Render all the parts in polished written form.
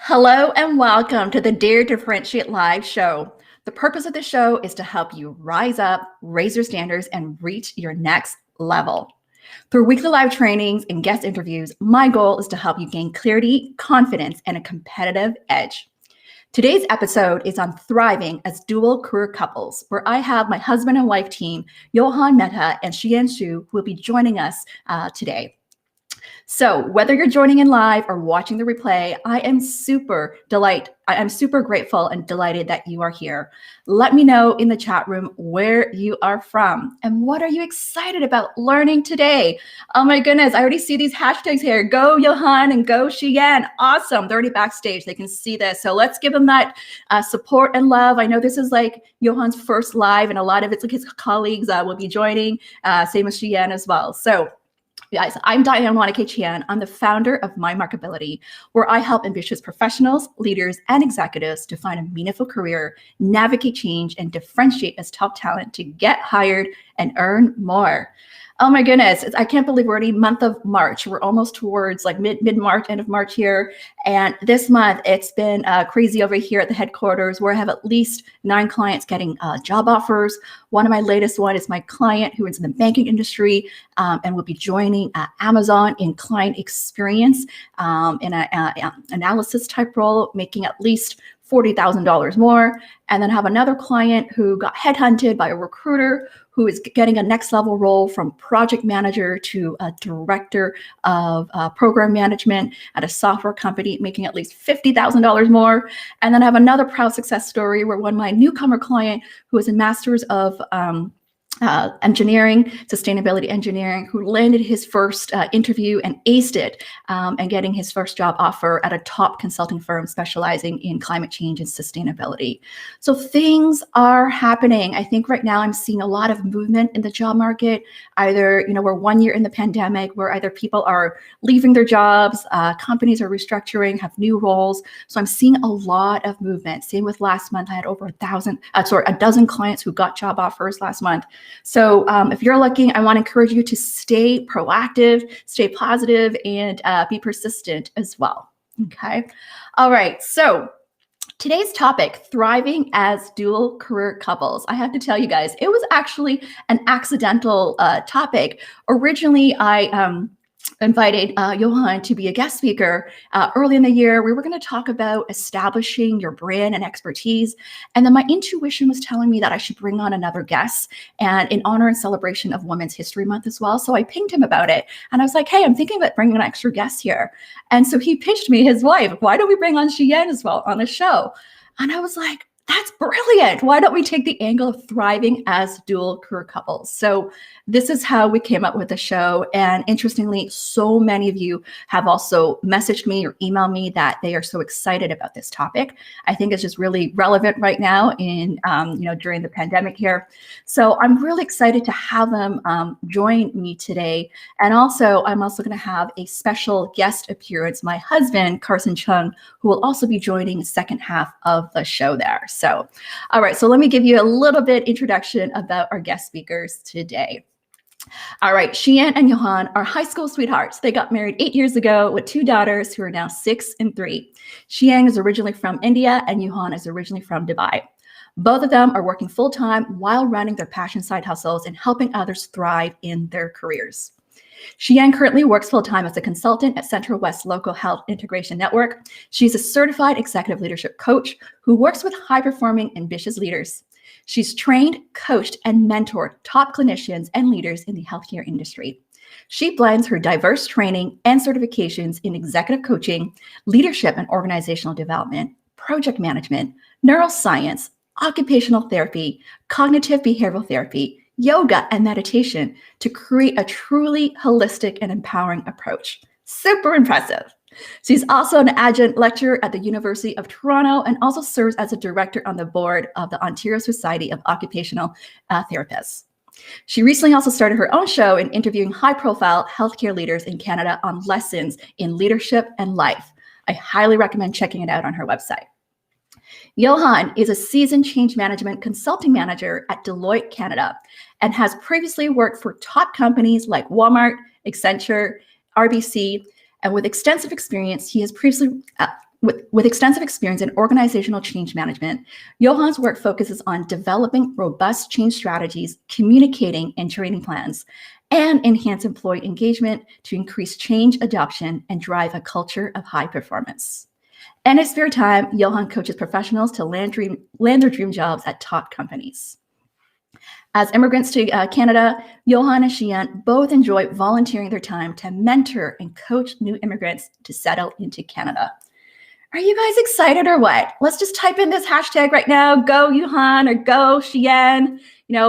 Hello and welcome to the Dare Differentiate Live show. The purpose of the show is to help you rise up, raise your standards, and reach your next level. Through weekly live trainings and guest interviews, my goal is to help you gain clarity, confidence, and a competitive edge. Today's episode is on thriving as dual career couples, where I have my husband and wife team, Yauhan Mehta and Shiyen Shu, who will be joining us today. So whether you're joining in live or watching the replay, I am super grateful and delighted that you are here. Let me know in the chat room where you are from and what are you excited about learning today. Oh my goodness, I already see these hashtags here. Go Yauhan and go Shiyen. Awesome. They're already backstage. They can see this. So let's give them that support and love. I know this is like Yauhan's first live and a lot of it's like his colleagues will be joining, same as Shiyen as well. So guys, I'm Yauhan Mehta. I'm the founder of My Markability, where I help ambitious professionals, leaders, and executives to find a meaningful career, navigate change, and differentiate as top talent to get hired and earn more. Oh my goodness, I can't believe we're already month of March. We're almost towards like mid-March, end of March here. And this month, it's been crazy over here at the headquarters where I have at least 9 clients getting job offers. One of my latest one is my client who is in the banking industry and will be joining Amazon in client experience in an analysis type role, making at least $40,000 more. And then have another client who got headhunted by a recruiter who is getting a next level role from project manager to a director of program management at a software company, making at least $50,000 more. And then I have another proud success story where one of my newcomer client who is a master's of engineering, sustainability engineering, who landed his first interview and aced it and getting his first job offer at a top consulting firm specializing in climate change and sustainability. So things are happening. I think right now I'm seeing a lot of movement in the job market. Either, we're 1 year in the pandemic where either people are leaving their jobs, companies are restructuring, have new roles. So I'm seeing a lot of movement. Same with last month. I had over a dozen clients who got job offers last month. So if you're looking, I want to encourage you to stay proactive, stay positive, and be persistent as well. Okay. All right. So today's topic, thriving as dual career couples. I have to tell you guys, it was actually an accidental topic. Originally, I invited Yauhan to be a guest speaker early in the year. We were going to talk about establishing your brand and expertise. And then my intuition was telling me that I should bring on another guest and in honor and celebration of Women's History Month as well. So I pinged him about it. And I was like, hey, I'm thinking about bringing an extra guest here. And so he pitched me his wife. Why don't we bring on Shiyen as well on the show? And I was like, that's brilliant. Why don't we take the angle of thriving as dual career couples? So this is how we came up with the show. And interestingly, so many of you have also messaged me or emailed me that they are so excited about this topic. I think it's just really relevant right now in, during the pandemic here. So I'm really excited to have them join me today. And also, I'm also going to have a special guest appearance, my husband, Carson Cheung, who will also be joining the second half of the show there. So, all right, so let me give you a little bit introduction about our guest speakers today. All right, Shiyen and Yauhan are high school sweethearts. They got married 8 years ago with 2 daughters who are now 6 and 3. Shiyen is originally from India and Yauhan is originally from Dubai. Both of them are working full-time while running their passion side hustles and helping others thrive in their careers. Shiyen currently works full-time as a consultant at Central West Local Health Integration Network. She's a certified executive leadership coach who works with high-performing, ambitious leaders. She's trained, coached, and mentored top clinicians and leaders in the healthcare industry. She blends her diverse training and certifications in executive coaching, leadership and organizational development, project management, neuroscience, occupational therapy, cognitive behavioral therapy, yoga, and meditation to create a truly holistic and empowering approach. Super impressive. She's also an adjunct lecturer at the University of Toronto and also serves as a director on the board of the Ontario Society of Occupational Therapists. She recently also started her own show in interviewing high-profile healthcare leaders in Canada on lessons in leadership and life. I highly recommend checking it out on her website. Yauhan is a seasoned change management consulting manager at Deloitte Canada and has previously worked for top companies like Walmart, Accenture, RBC, and with extensive experience, he has previously With extensive experience in organizational change management, Yauhan's work focuses on developing robust change strategies, communicating and training plans, and enhance employee engagement to increase change adoption and drive a culture of high performance. In his spare time, Yauhan coaches professionals to land their dream jobs at top companies. As immigrants to Canada, Yauhan and Shiyen both enjoy volunteering their time to mentor and coach new immigrants to settle into Canada. Are you guys excited or what? Let's just type in this hashtag right now, go Yauhan or go Shiyen.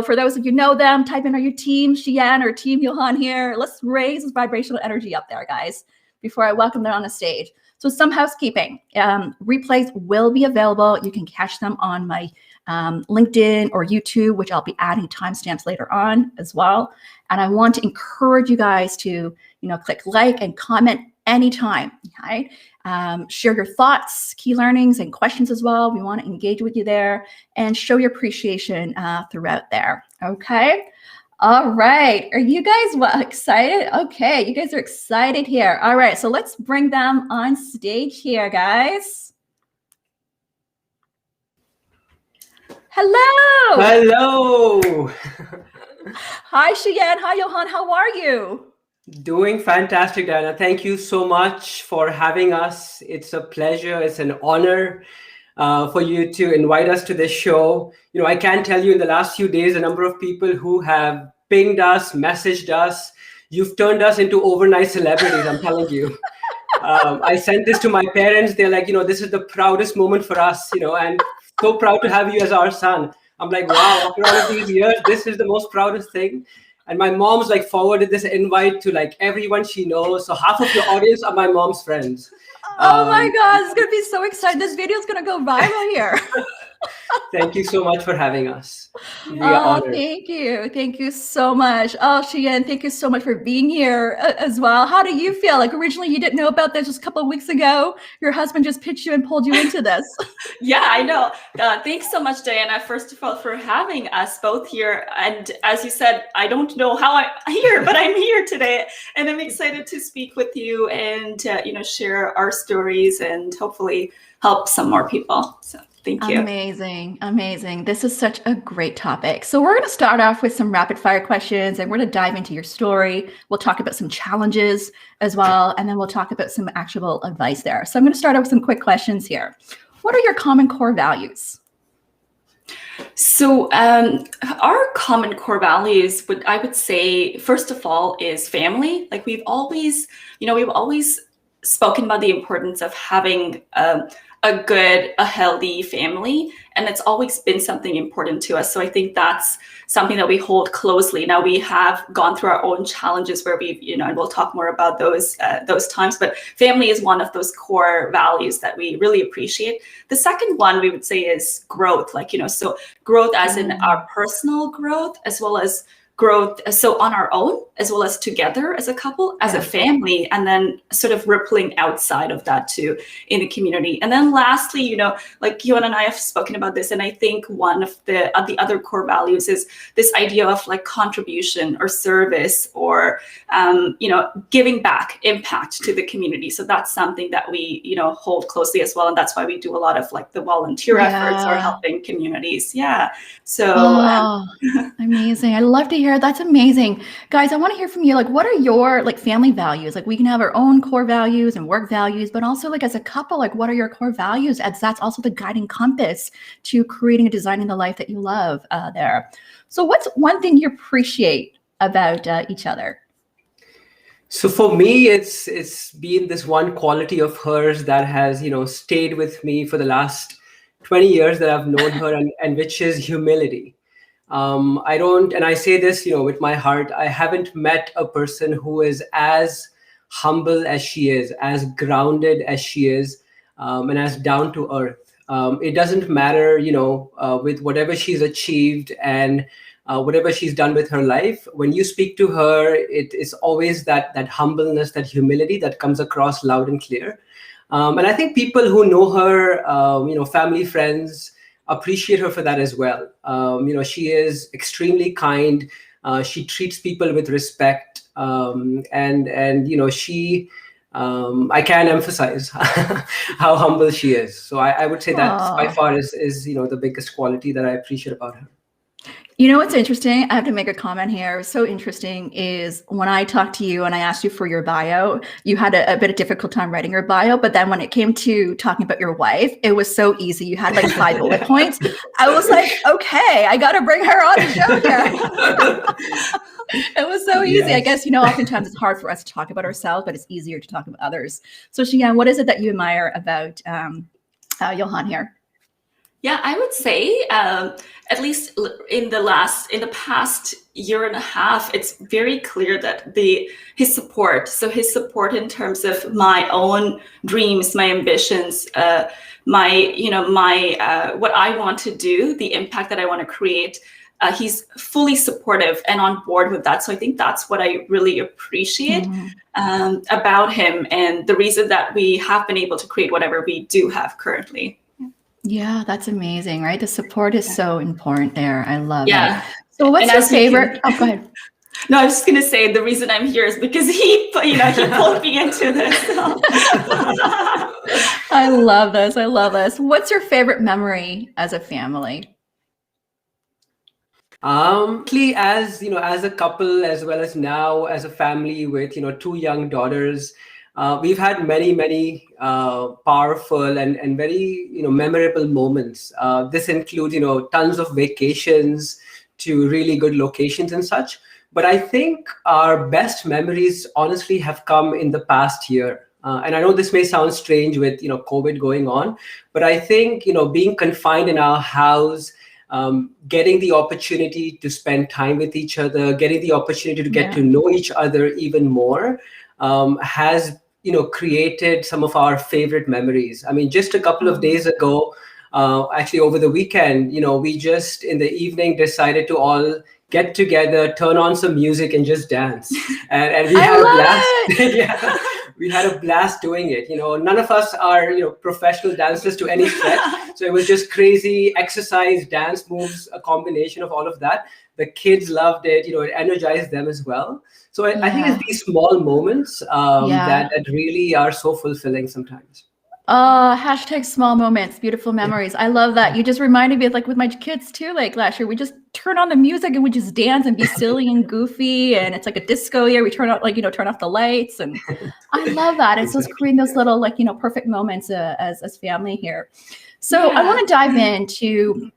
For those of you who know them, type in, are you team Shiyen or team Yauhan here? Let's raise this vibrational energy up there, guys, before I welcome them on the stage. So some housekeeping. Replays will be available. You can catch them on my LinkedIn or YouTube, which I'll be adding timestamps later on as well. And I want to encourage you guys to, click like and comment anytime, right? Share your thoughts, key learnings, and questions as well. We want to engage with you there and show your appreciation throughout there, okay? All right, are you guys excited? Okay, you guys are excited here. All right, so let's bring them on stage here, guys. Hello. Hello. Hi, Shiyen. Hi, Yauhan. How are you? Doing fantastic, Diana. Thank you so much for having us. It's a pleasure. It's an honor for you to invite us to this show. I can't tell you in the last few days, a number of people who have pinged us, messaged us. You've turned us into overnight celebrities, I'm telling you. I sent this to my parents. They're like, this is the proudest moment for us, and so proud to have you as our son. I'm like, wow, after all of these years, this is the most proudest thing. And my mom's forwarded this invite to everyone she knows. So half of your audience are my mom's friends. Oh my God, it's going to be so exciting. This video is going to go viral here. Thank you so much for having us. We are honored. Thank you. Thank you so much. Oh, Shiyen, thank you so much for being here as well. How do you feel? Originally you didn't know about this just a couple of weeks ago. Your husband just pitched you and pulled you into this. Yeah, I know. Thanks so much, Diana, first of all, for having us both here. And as you said, I don't know how I'm here, but I'm here today. And I'm excited to speak with you and, share our stories and hopefully help some more people. So thank you. Amazing. Amazing. This is such a great topic. So we're going to start off with some rapid fire questions and we're going to dive into your story. We'll talk about some challenges as well. And then we'll talk about some actionable advice there. So I'm going to start out with some quick questions here. What are your common core values? So our common core values, I would say, first of all, is family. We've always spoken about the importance of having a healthy family. And it's always been something important to us. So I think that's something that we hold closely. Now we have gone through our own challenges where we've, and we'll talk more about those times, but family is one of those core values that we really appreciate. The second one we would say is growth, so growth as in our personal growth, as well as growth, so on our own, as well as together as a couple, as a family, and then sort of rippling outside of that too in the community. And then lastly, Yauhan and I have spoken about this, and I think one of the other core values is this idea of contribution or service or, giving back, impact to the community. So that's something that we, hold closely as well. And that's why we do a lot of the volunteer efforts or helping communities. Yeah. So amazing. I love to hear. That's amazing. Guys, I want to hear from you. What are your family values? We can have our own core values and work values, but also as a couple, what are your core values? As that's also the guiding compass to creating and designing the life that you love there. So what's one thing you appreciate about each other? So for me, it's been this one quality of hers that has, stayed with me for the last 20 years that I've known her, and which is humility. And I say this, with my heart, I haven't met a person who is as humble as she is, as grounded as she is, and as down to earth. It doesn't matter, with whatever she's achieved and whatever she's done with her life. When you speak to her, it is always that humbleness, that humility that comes across loud and clear. And I think people who know her, family, friends, appreciate her for that as well. She is extremely kind. She treats people with respect, and she I can't emphasize how humble she is. So I would say that by Aw. far is the biggest quality that I appreciate about her. You know what's interesting? I have to make a comment here. So interesting is when I talked to you and I asked you for your bio, you had a bit of difficult time writing your bio. But then when it came to talking about your wife, it was so easy. You had like 5 bullet points. I was like, okay, I got to bring her on the show here. It was so easy. I guess, oftentimes it's hard for us to talk about ourselves, but it's easier to talk about others. So Shiyen, what is it that you admire about Yauhan here? Yeah, I would say at least in the past year and a half, it's very clear that his support in terms of my own dreams, my ambitions, my what I want to do, the impact that I want to create. He's fully supportive and on board with that. So I think that's what I really appreciate about him, and the reason that we have been able to create whatever we do have currently. Yeah, that's amazing, right? The support is so important there. I love Yeah. it. So what's your favorite? Oh, go ahead. No, I was just going to say the reason I'm here is because he pulled me into this. So. I love this. I love this. What's your favorite memory as a family? As a couple, as well as now as a family with 2 young daughters, we've had many powerful and very memorable moments. This includes tons of vacations to really good locations and such. But I think our best memories honestly have come in the past year. And I know this may sound strange with COVID going on, but I think being confined in our house, getting the opportunity to spend time with each other, getting the opportunity to get to know each other even more, has created some of our favorite memories. I mean, just a couple of days ago, actually over the weekend, we just in the evening decided to all get together, turn on some music, and just dance. And we had a blast. We had a blast doing it. None of us are professional dancers to any stretch, so it was just crazy exercise, dance moves, a combination of all of that. The kids loved it. It energized them as well. So I think it's these small moments that really are so fulfilling sometimes. Hashtag small moments, beautiful memories. I love that. You just reminded me of like with my kids too, like last year, we just turn on the music and we just dance and be silly and goofy. And it's like a disco year. We turn out turn off the lights. And I love that. It's just creating those little perfect moments as family here. So I want to dive into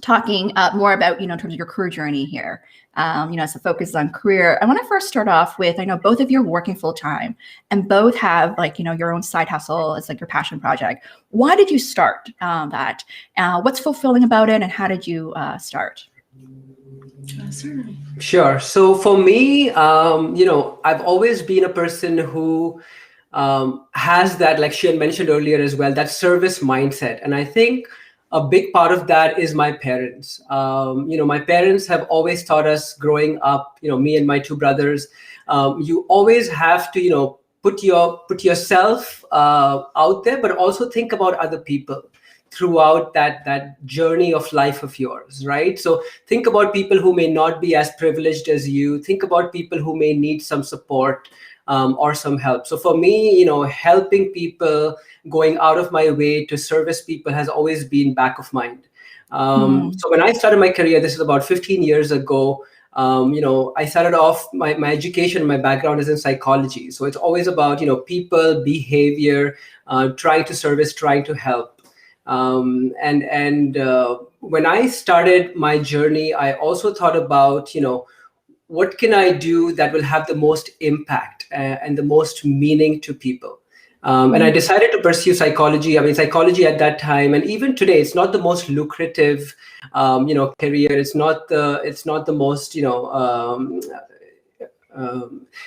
talking more about, in terms of your career journey here. As the focus is on career, I want to first start off with, I know both of you are working full time and both have your own side hustle. It's like your passion project. Why did you start that? What's fulfilling about it and how did you start? Sure. So for me, I've always been a person who has that, like Shiyen mentioned earlier as well, that service mindset. And I think a big part of that is my parents. My parents have always taught us growing up, me and my 2 brothers, you always have to, put yourself out there, but also think about other people throughout that journey of life of yours, right? So think about people who may not be as privileged as you. Think about people who may need some support or some help. So for me, helping people, going out of my way to service people has always been back of mind. So when I started my career, this is about 15 years ago, I started off my education, my background is in psychology. So it's always about, people, behavior, trying to service, trying to help. When I started my journey, I also thought about, what can I do that will have the most impact and the most meaning to people? And I decided to pursue psychology. I mean, psychology at that time, and even today, it's not the most lucrative, career. It's not the most,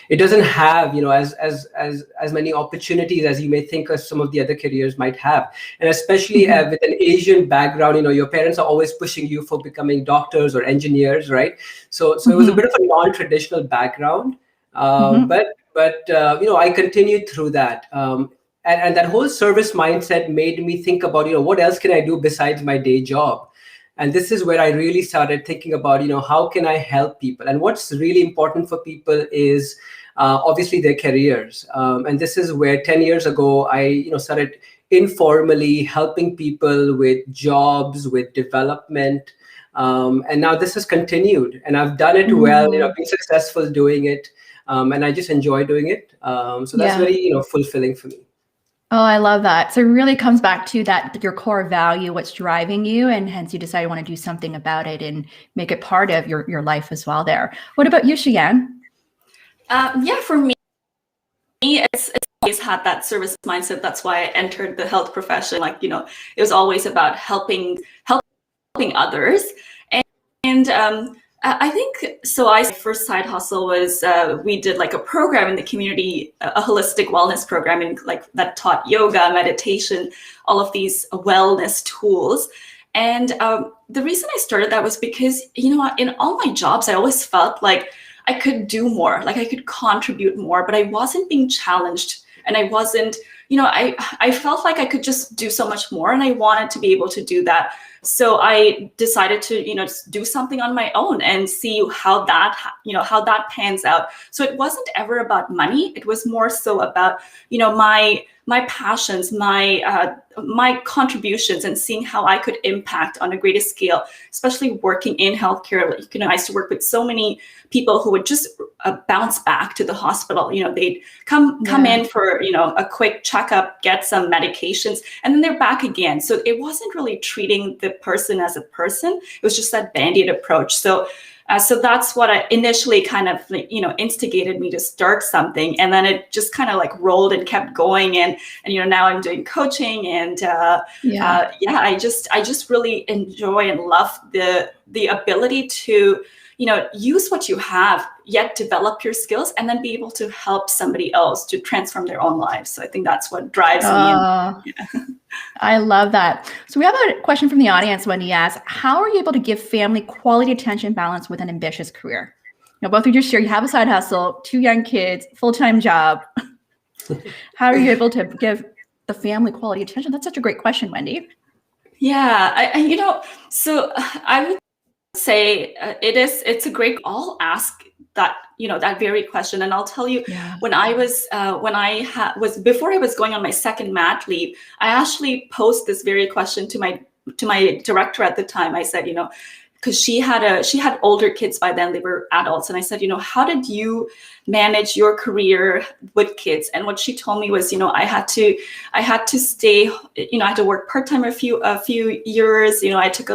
it doesn't have, as many opportunities as you may think of some of the other careers might have. And especially with an Asian background, your parents are always pushing you for becoming doctors or engineers, right? So it was a bit of a non-traditional background, but I continued through that. And that whole service mindset made me think about, what else can I do besides my day job? And this is where I really started thinking about, how can I help people? And what's really important for people is obviously their careers. And this is where 10 years ago, I started informally helping people with jobs, with development. And now this has continued, and I've done it well, been successful doing it. And I just enjoy doing it. So that's very, fulfilling for me. Oh, I love that. So it really comes back to that, your core value, what's driving you, and hence you decide you want to do something about it and make it part of your life as well there. What about you, Shiyen? Yeah, for me, it's always had that service mindset. That's why I entered the health profession. Like, it was always about helping others. And I think, so my first side hustle was, we did like a program in the community, a holistic wellness program that taught yoga, meditation, all of these wellness tools. And the reason I started that was because, in all my jobs, I always felt like I could do more, like I could contribute more, but I wasn't being challenged, and I wasn't, I felt like I could just do so much more, and I wanted to be able to do that. So I decided to, just do something on my own and see how that pans out. So it wasn't ever about money. It was more so about, my passions, my contributions, and seeing how I could impact on a greater scale, especially working in healthcare. I used to work with so many people who would just bounce back to the hospital. They'd come in for, a quick checkup, get some medications, and then they're back again. So it wasn't really treating the person as a person. It was just that Band-Aid approach. So that's what I initially kind of, instigated me to start something. And then it just kind of rolled and kept going. And now I'm doing coaching, and I just really enjoy and love the ability to, use what you have, yet develop your skills, and then be able to help somebody else to transform their own lives. So I think that's what drives me. I love that. So we have a question from the audience. Wendy asks, how are you able to give family quality attention balance with an ambitious career? Both of you just share, you have a side hustle, 2 young kids, full-time job. How are you able to give the family quality attention? That's such a great question, Wendy. Yeah, so I would say it's a great, I'll ask that, that very question. And I'll tell you, when I was before I was going on my second mat leave, I actually posed this very question to my director at the time. I said, because she had older kids by then, they were adults. And I said, how did you manage your career with kids? And what she told me was, I had to stay, I had to work part-time a few years. I took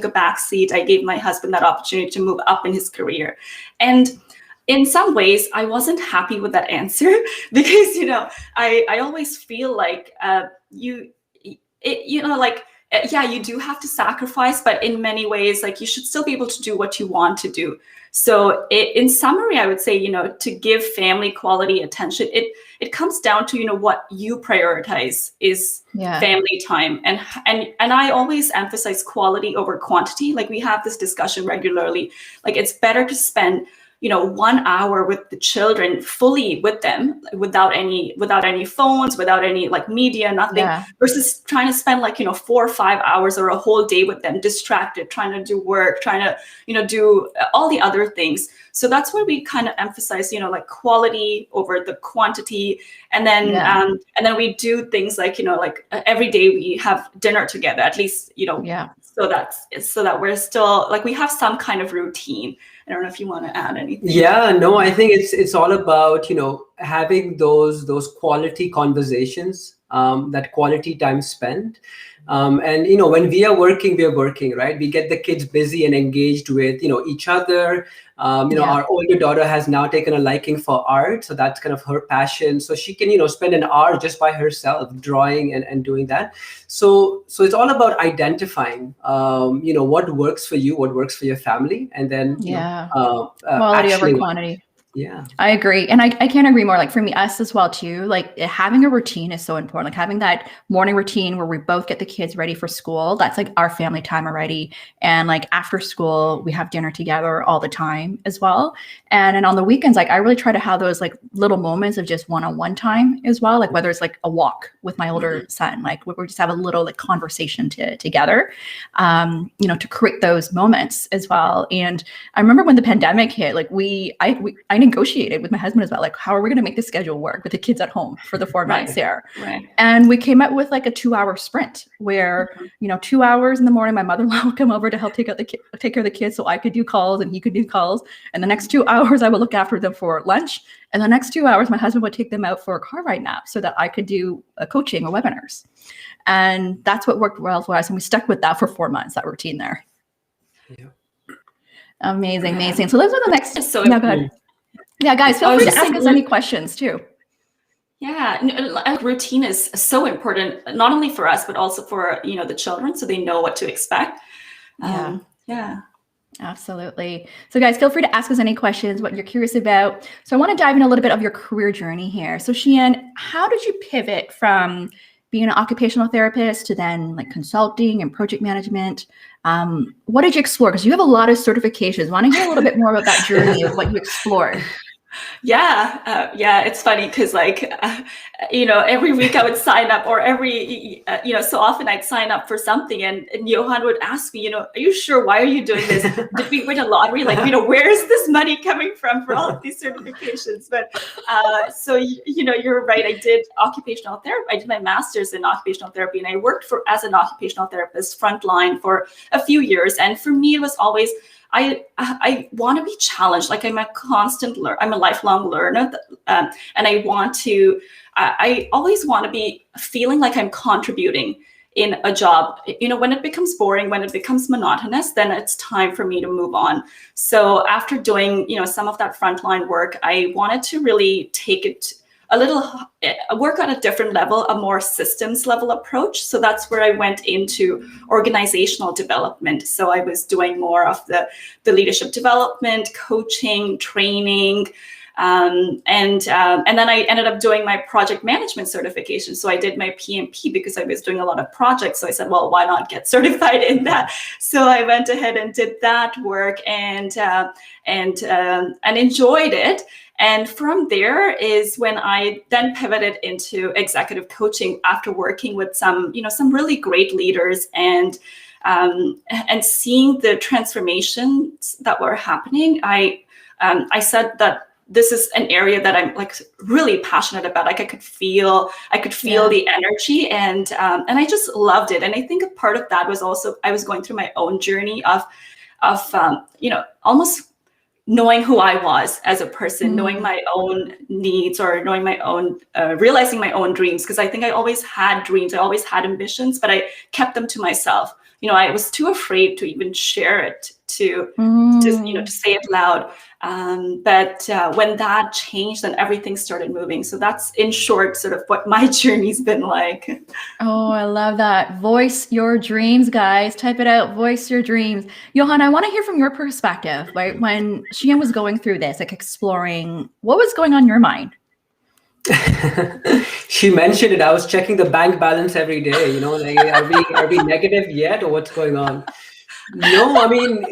a back seat. I gave my husband that opportunity to move up in his career. And in some ways, I wasn't happy with that answer because, I always feel like you do have to sacrifice, but in many ways, you should still be able to do what you want to do. So in summary, I would say, to give family quality attention, it comes down to, what you prioritize is family time. And I always emphasize quality over quantity. We have this discussion regularly. It's better to spend 1 hour with the children, fully with them, without any phones, without any media, nothing, versus trying to spend 4 or 5 hours or a whole day with them, distracted, trying to do work, trying to do all the other things. So that's where we kind of emphasize, quality over the quantity. And then we do things every day we have dinner together, at least, so that we're still we have some kind of routine. I don't know if you want to add anything. Yeah, no, I think it's all about, having those quality conversations, that quality time spent. And, when we are working, right? We get the kids busy and engaged with, each other. Our older daughter has now taken a liking for art. So that's kind of her passion. So she can, spend an hour just by herself drawing and doing that. So it's all about identifying, what works for you, what works for your family. And then, quality over quantity. Yeah, I agree. And I can't agree more. For me, us as well, too, having a routine is so important. Having that morning routine where we both get the kids ready for school, that's our family time already. And after school, we have dinner together all the time as well. And then on the weekends, I really try to have those little moments of just one-on-one time as well. Whether it's a walk with my older son, where we just have a little conversation together, to create those moments as well. And I remember when the pandemic hit, I knew negotiated with my husband as well, like, how are we going to make the schedule work with the kids at home for the 4 months there? Right. And we came up with like a 2-hour sprint where, 2 hours in the morning, my mother-in-law would come over to help take care of the kids so I could do calls and he could do calls. And the next 2 hours, I would look after them for lunch. And the next 2 hours, my husband would take them out for a car ride nap so that I could do coaching or webinars. And that's what worked well for us. And we stuck with that for 4 months, that routine there. Yeah. Amazing. So let's go to the next. So Go ahead. Yeah, guys, feel free to ask us any questions too. Yeah, routine is so important, not only for us, but also for, the children, so they know what to expect. Yeah. Absolutely. So guys, feel free to ask us any questions, what you're curious about. So I want to dive in a little bit of your career journey here. So Shiyen, how did you pivot from being an occupational therapist to then like consulting and project management? What did you explore? Because you have a lot of certifications. I want to hear a little bit more about that journey of what you explored. Yeah, it's funny because every week I would sign up, or so often I'd sign up for something, and Yauhan would ask me, are you sure? Why are you doing this? Did we win a lottery? Where is this money coming from for all of these certifications? But so you're right. I did occupational therapy. I did my master's in occupational therapy, and I worked as an occupational therapist frontline for a few years. And for me, it was always, I want to be challenged. Like I'm a lifelong learner, and I always want to be feeling like I'm contributing in a job. When it becomes boring, when it becomes monotonous, then it's time for me to move on. So after doing, some of that frontline work, I wanted to really take it work on a different level, a more systems level approach. So that's where I went into organizational development. So I was doing more of the leadership development, coaching, training, and then I ended up doing my project management certification. So I did my PMP because I was doing a lot of projects. So I said, well, why not get certified in that? So I went ahead and did that work and enjoyed it. And from there is when I then pivoted into executive coaching after working with some really great leaders and seeing the transformations that were happening. I said that this is an area that I'm like really passionate about. Like I could feel the energy, and I just loved it. And I think a part of that was also I was going through my own journey of almost knowing who I was as a person, knowing my own needs, or knowing my own, realizing my own dreams. Because I think I always had dreams, I always had ambitions, but I kept them to myself. I was too afraid to even share it, to say it loud. But when that changed, then everything started moving. So that's in short, sort of what my journey's been like. Oh, I love that. Voice your dreams, guys. Type it out. Voice your dreams. Yauhan, I want to hear from your perspective, right? When Shiyen was going through this, like exploring, what was going on in your mind? She mentioned it. I was checking the bank balance every day. Are we negative yet, or what's going on? No, I mean.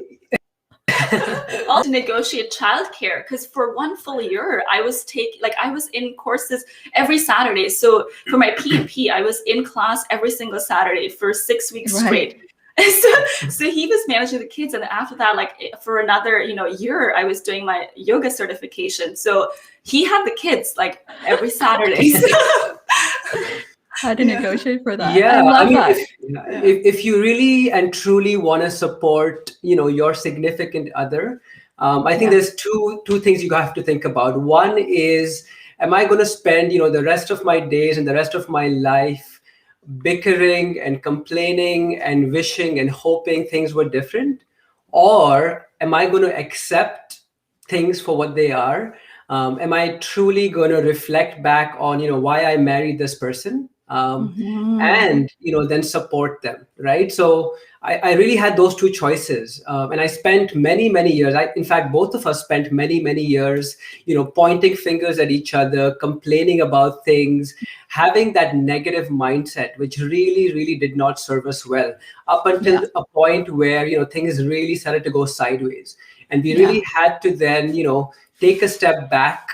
Also negotiate childcare, because for one full year I was in courses every Saturday. So for my PMP, I was in class every single Saturday for 6 weeks straight. So he was managing the kids, and after that, for another year, I was doing my yoga certification. So he had the kids every Saturday. How to negotiate for that? Yeah, I love that. If you really and truly want to support, your significant other, I think there's two things you have to think about. One is, am I going to spend, the rest of my days and the rest of my life bickering and complaining and wishing and hoping things were different? Or am I going to accept things for what they are? Am I truly going to reflect back on, why I married this person? And then support them, right? So I really had those two choices, and I spent many years. In fact, both of us spent many years, pointing fingers at each other, complaining about things, having that negative mindset, which really did not serve us well, up until a point where things really started to go sideways, and we really had to then take a step back,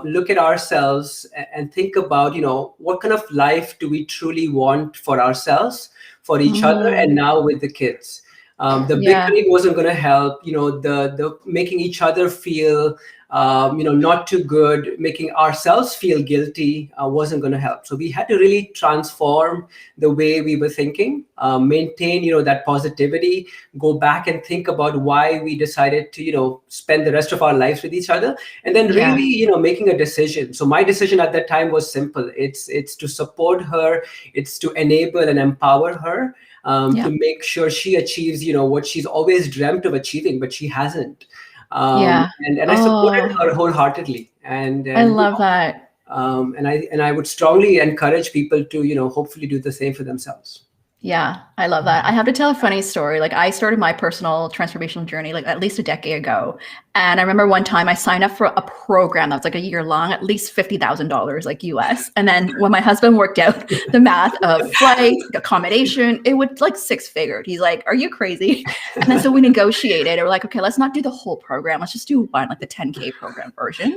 look at ourselves, and think about, what kind of life do we truly want for ourselves, for each other, and now with the kids. The bickering wasn't going to help. The making each other feel not too good, making ourselves feel guilty wasn't going to help. So we had to really transform the way we were thinking, maintain, that positivity, go back and think about why we decided to, spend the rest of our lives with each other, and then really, making a decision. So my decision at that time was simple. It's to support her. It's to enable and empower her, to make sure she achieves, what she's always dreamt of achieving, but she hasn't. And I supported her wholeheartedly. And I love that. And I would strongly encourage people to, hopefully do the same for themselves. Yeah, I love that. I have to tell a funny story. Like, I started my personal transformational journey like at least a decade ago. And I remember one time I signed up for a program that was like a year long, at least $50,000 like US. And then when my husband worked out the math of flight, accommodation, it would like 6-figured. He's like, "Are you crazy?" And then so we negotiated. We're like, "Okay, let's not do the whole program. Let's just do one, like the 10K program version."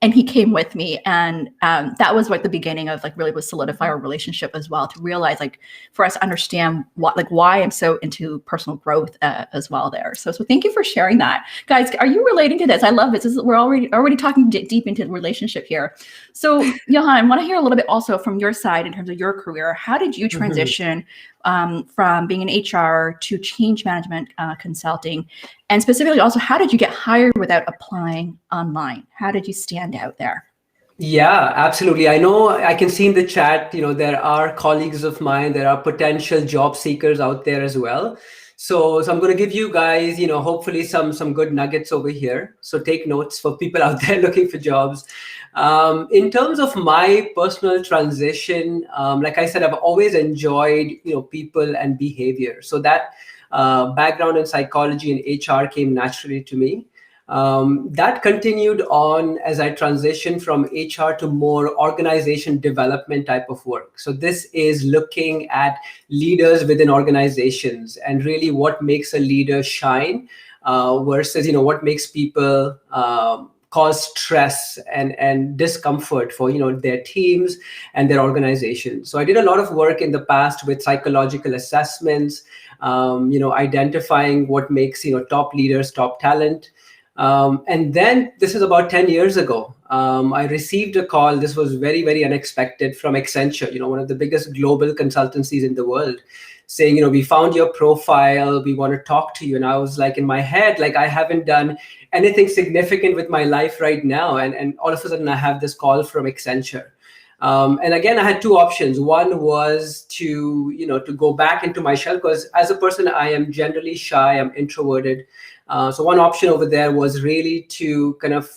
And he came with me, and that was like the beginning of like really would solidify our relationship as well, to realize like for us to understand why I'm so into personal growth as well there. So thank you for sharing that, guys. Are you relating to this? I love it. We're already talking deep into the relationship here. So Yauhan, I want to hear a little bit also from your side in terms of your career. How did you transition from being in HR to change management consulting? And specifically also, how did you get hired without applying online? How did you stand out there? Yeah, absolutely. I know I can see in the chat, there are colleagues of mine, there are potential job seekers out there as well. So I'm going to give you guys, hopefully some good nuggets over here. So take notes for people out there looking for jobs. In terms of my personal transition, like I said, I've always enjoyed, people and behavior. So that background in psychology and HR came naturally to me. That continued on as I transitioned from HR to more organization development type of work. So this is looking at leaders within organizations and really what makes a leader shine versus, what makes people cause stress and discomfort for their teams and their organization. So I did a lot of work in the past with psychological assessments, identifying what makes top leaders, top talent. And then this is about 10 years ago. I received a call. This was very, very unexpected, from Accenture, one of the biggest global consultancies in the world, saying, we found your profile, we want to talk to you. And I was like, in my head, like, I haven't done anything significant with my life right now. And all of a sudden I have this call from Accenture. And again, I had two options. One was to go back into my shell, because as a person, I am generally shy, I'm introverted. So one option over there was really to kind of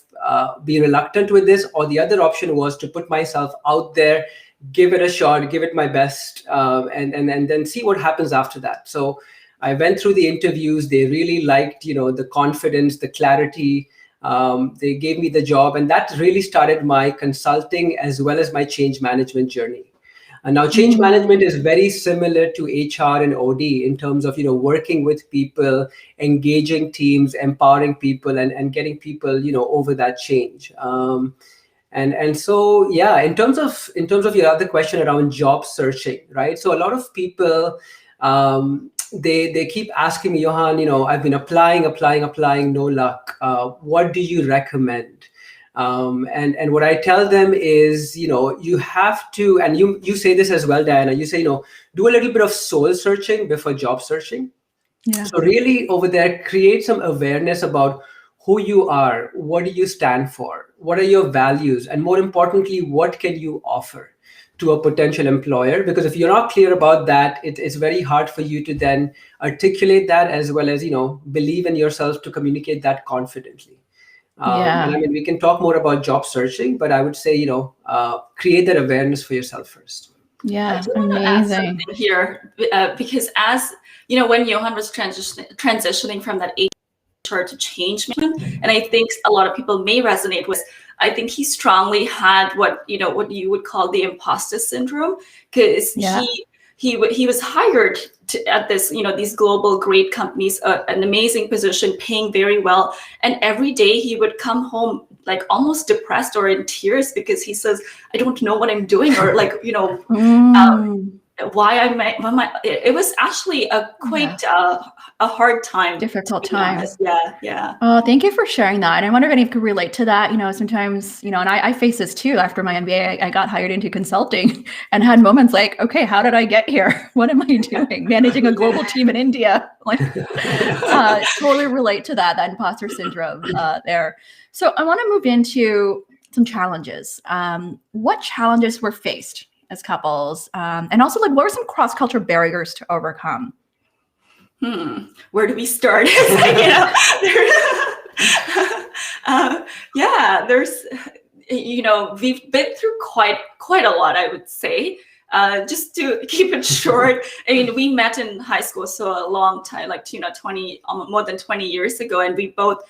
be reluctant with this, or the other option was to put myself out there, give it a shot, give it my best, and then see what happens after that. So I went through the interviews. They really liked, the confidence, the clarity. They gave me the job, and that really started my consulting as well as my change management journey. And now change management is very similar to HR and OD in terms of, working with people, engaging teams, empowering people, and getting people, over that change. And so, yeah, in terms of your other question around job searching, right? So a lot of people, they keep asking me, Yauhan, I've been applying, no luck. What do you recommend? And what I tell them is, you have to, and you say this as well, Diana, you say, do a little bit of soul searching before job searching. Yeah. So really over there, create some awareness about who you are, what do you stand for, what are your values, and more importantly, what can you offer to a potential employer? Because if you're not clear about that, it's very hard for you to then articulate that, as well as, believe in yourself to communicate that confidently. And I mean, we can talk more about job searching, but I would say, create that awareness for yourself first. Yeah, amazing. Here, because as when Yauhan was transitioning from that HR to change management, and I think a lot of people may resonate with, I think he strongly had what you would call the imposter syndrome, because he was hired at this, these global great companies, an amazing position, paying very well. And every day he would come home like almost depressed or in tears, because he says, I don't know what I'm doing, or like, why I met it was actually a quite a hard time. Difficult time. Yeah. Oh, thank you for sharing that. And I wonder if any of you could relate to that. Sometimes, and I face this too. After my MBA, I got hired into consulting and had moments like, okay, how did I get here? What am I doing? Managing a global team in India. Like, totally relate to that imposter syndrome there. So I want to move into some challenges. What challenges were faced as couples? And also, like, what were some cross-cultural barriers to overcome? Where do we start? There's, we've been through quite a lot, I would say. Just to keep it short, I mean, we met in high school, so a long time, like, 20, more than 20 years ago, and we both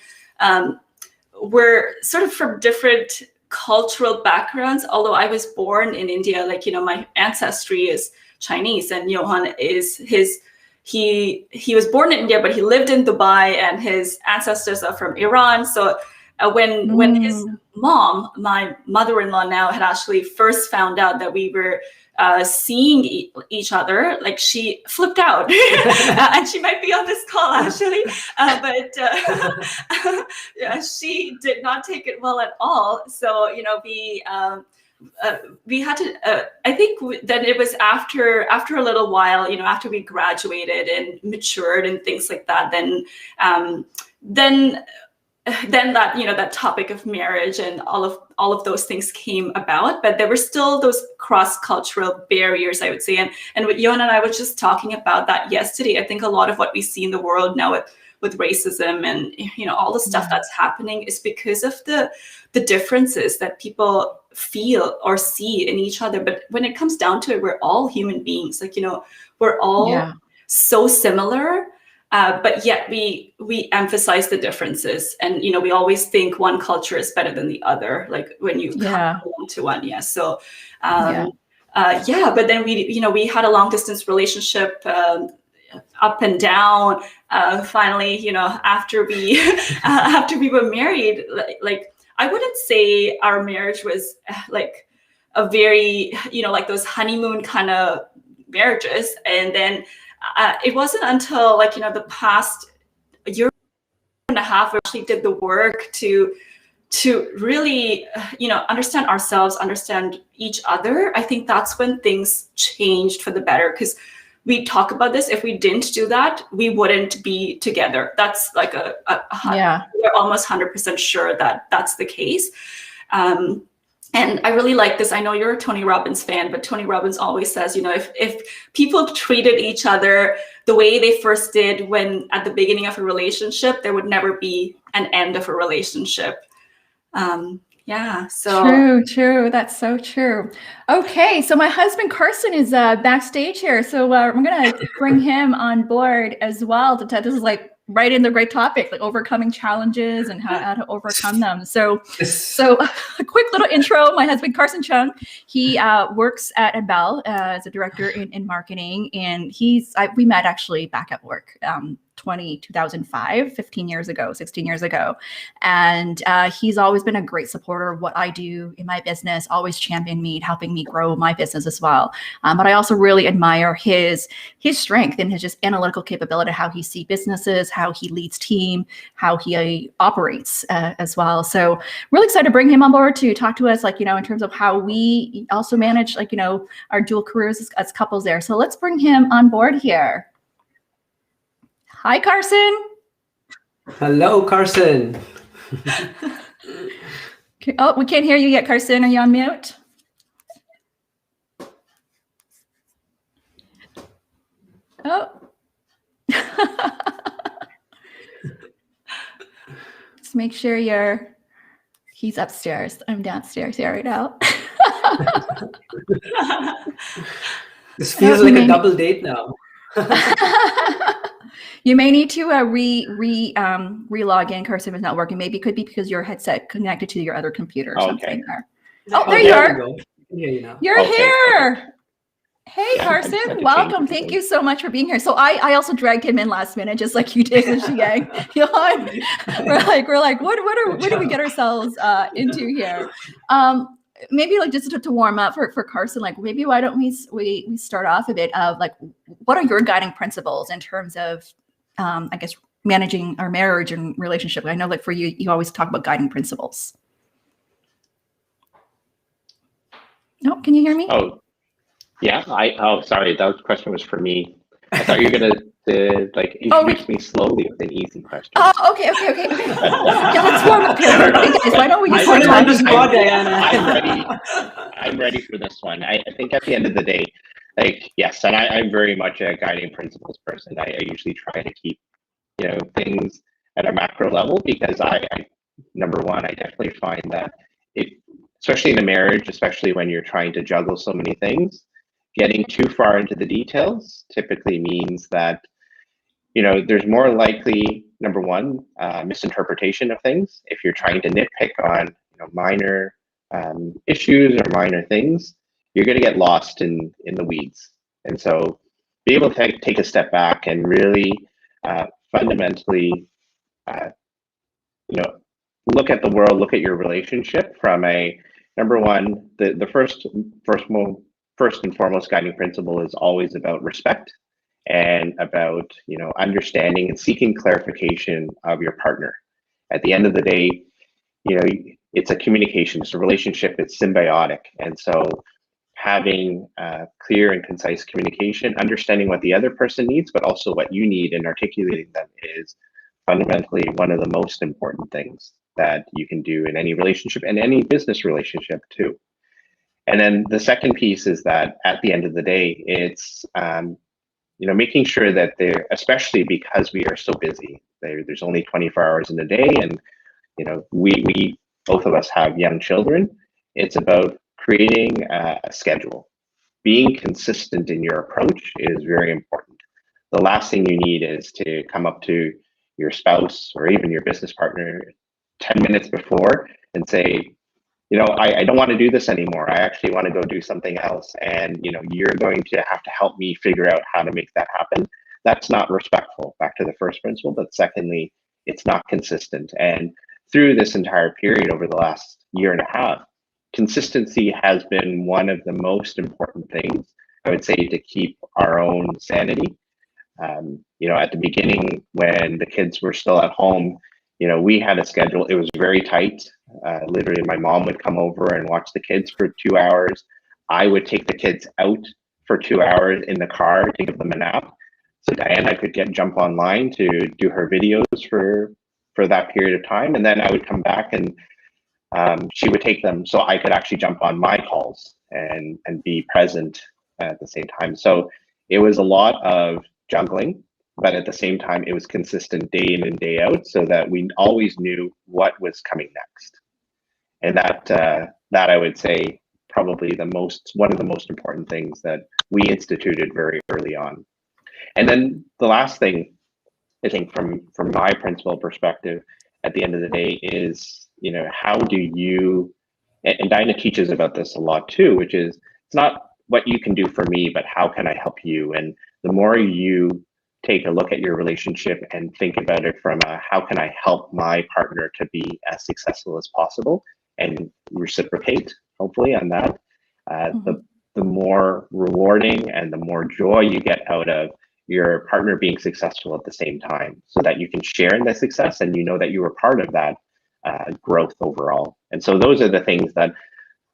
were sort of from different cultural backgrounds. Although I was born in India, like, my ancestry is Chinese, and Yauhan is he was born in India, but he lived in Dubai, and his ancestors are from Iran. So when his mom, my mother-in-law now, had actually first found out that we were seeing each other, like, she flipped out. And she might be on this call actually, but she did not take it well at all. So we had to, I think then it was after a little while, after we graduated and matured and things like that, then that, that topic of marriage and all of those things came about. But there were still those cross-cultural barriers, I would say. And with Yauhan and I was just talking about that yesterday. I think a lot of what we see in the world now with racism and, all the stuff that's happening is because of the differences that people feel or see in each other. But when it comes down to it, we're all human beings. Like, we're all so similar. But yet we emphasize the differences, and we always think one culture is better than the other. Like, when you come to one, So, But then we had a long distance relationship, up and down. Finally, after we were married, like, I wouldn't say our marriage was like a very, like those honeymoon kind of marriages, and then. It wasn't until, like, the past year and a half, we actually did the work to really, understand ourselves, understand each other. I think that's when things changed for the better, because we talk about this. If we didn't do that, we wouldn't be together. That's like we're almost 100% sure that that's the case. And I really like this. I know you're a Tony Robbins fan, but Tony Robbins always says, if people treated each other the way they first did when at the beginning of a relationship, there would never be an end of a relationship. So true. That's so true. Okay, so my husband Carson is backstage here, so I'm gonna bring him on board as well. This is like right in the great topic, like overcoming challenges and how to overcome them. So a quick little intro. My husband, Carson Cheung, he works at Bell as a director in marketing. And we met actually back at work 2005, 16 years ago. And he's always been a great supporter of what I do in my business, always championed me, helping me grow my business as well. But I also really admire his strength and his just analytical capability, how he sees businesses, how he leads team, how he operates as well. So really excited to bring him on board to talk to us, like, in terms of how we also manage, like, our dual careers as couples there. So let's bring him on board here. Hi, Carson. Hello, Carson. Oh, we can't hear you yet, Carson. Are you on mute? Oh. Just make sure he's upstairs. I'm downstairs here right now. This feels like a double date now. You may need to re-log in. Carson is not working. Maybe it could be because your headset connected to your other computer or something. Oh, there you are. You're here. Hey, Carson, welcome. Thank you so much for being here. So I also dragged him in last minute, just like you did with Shiyen. We're like, what do we get ourselves into here? maybe like just to warm up for Carson, like maybe why don't we start off a bit of like, what are your guiding principles in terms of, I guess, managing our marriage and relationship? I know like for you, you always talk about guiding principles. No, can you hear me? Oh, yeah. Sorry, that question was for me. I thought you were gonna like introduce me slowly with an easy question. Oh, okay. Yeah, let's warm up here. Okay, guys, why don't we just put him on the start spot, Diana? I'm ready for this one. I think at the end of the day, like, yes, and I'm very much a guiding principles person. I usually try to keep, things at a macro level, because I number one, I definitely find that especially in a marriage, especially when you're trying to juggle so many things, getting too far into the details typically means that, there's more likely, number one, misinterpretation of things. If you're trying to nitpick on, minor issues or minor things, you're going to get lost in the weeds. And so be able to take a step back and really fundamentally, look at the world, look at your relationship from a, number one, the first and foremost guiding principle is always about respect, and about, understanding and seeking clarification of your partner. At the end of the day, it's a communication, it's a relationship, it's symbiotic. And so having clear and concise communication, understanding what the other person needs, but also what you need, and articulating them is fundamentally one of the most important things that you can do in any relationship, and any business relationship too. And then the second piece is that at the end of the day, it's making sure that they're, especially because we are so busy, there's only 24 hours in a day, and we both of us have young children. It's about creating a schedule. Being consistent in your approach is very important. The last thing you need is to come up to your spouse or even your business partner 10 minutes before and say, I don't want to do this anymore. I actually want to go do something else. And, you're going to have to help me figure out how to make that happen. That's not respectful, back to the first principle. But secondly, it's not consistent. And through this entire period over the last year and a half, consistency has been one of the most important things, I would say, to keep our own sanity. At the beginning, when the kids were still at home, we had a schedule. It was very tight. Literally, my mom would come over and watch the kids for 2 hours. I would take the kids out for 2 hours in the car to give them a nap. So Diana could jump online to do her videos for that period of time. And then I would come back, and she would take them so I could actually jump on my calls and be present at the same time. So it was a lot of juggling, but at the same time, it was consistent day in and day out, so that we always knew what was coming next. And that I would say probably one of the most important things that we instituted very early on. And then the last thing, I think, from my principal perspective, at the end of the day, is how do you, and Dinah teaches about this a lot too, which is, it's not what you can do for me, but how can I help you? And the more you take a look at your relationship and think about it from how can I help my partner to be as successful as possible, and reciprocate, hopefully, on that, the more rewarding and the more joy you get out of your partner being successful at the same time, so that you can share in the success and that you were part of that growth overall. And so those are the things that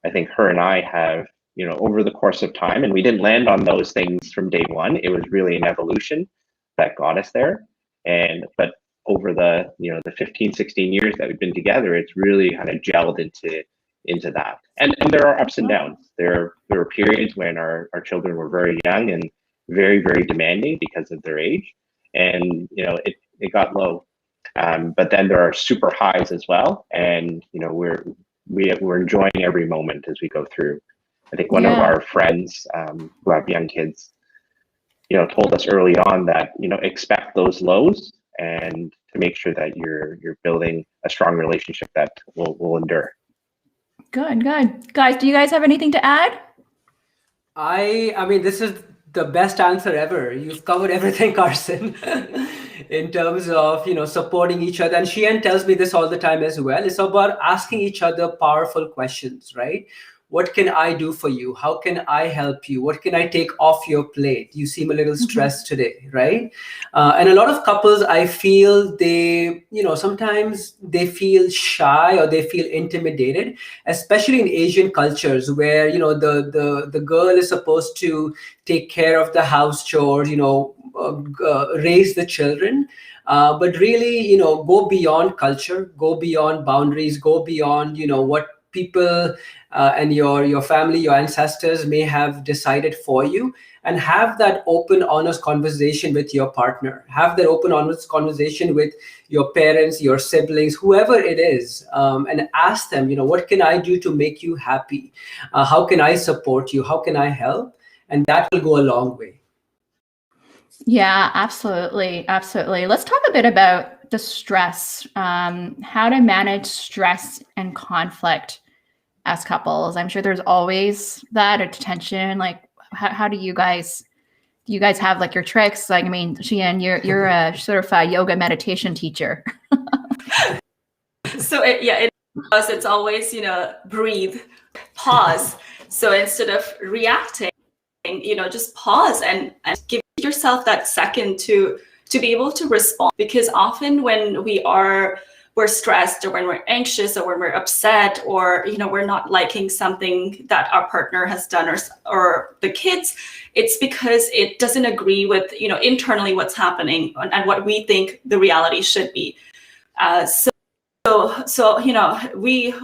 I think her and I have, over the course of time, and we didn't land on those things from day one. It was really an evolution that got us there. But over the, the 15, 16 years that we've been together, it's really kind of gelled into that. And there are ups and downs. There were periods when our children were very young and very, very demanding because of their age. And, it got low. But then there are super highs as well. And, we're enjoying every moment as we go through. I think one of our friends who have young kids, told us early on that, expect those lows, and to make sure that you're building a strong relationship that will endure. Good. Guys, do you guys have anything to add? I mean, this is the best answer ever. You've covered everything, Carson. in terms of, supporting each other. And Shiyen tells me this all the time as well. It's about asking each other powerful questions, right? What can I do for you? How can I help you? What can I take off your plate? You seem a little stressed today, right? And a lot of couples, I feel they, sometimes they feel shy or they feel intimidated, especially in Asian cultures where, the girl is supposed to take care of the house chores, raise the children. But really, go beyond culture, go beyond boundaries, go beyond, what people and your family, your ancestors may have decided for you, and have that open, honest conversation with your partner. Have that open, honest conversation with your parents, your siblings, whoever it is, and ask them, what can I do to make you happy? How can I support you? How can I help? And that will go a long way. Yeah, absolutely. Absolutely. Let's talk a bit about the stress, how to manage stress and conflict as couples. I'm sure there's always that, or tension. Like, how do you guys have like your tricks? Like, I mean, Shiyen, you're a sort of a yoga meditation teacher. So it's always, breathe, pause. So instead of reacting, just pause and give yourself that second to be able to respond. Because often when we're stressed, or when we're anxious, or when we're upset, or we're not liking something that our partner has done, or the kids, it's because it doesn't agree with internally what's happening and what we think the reality should be. So we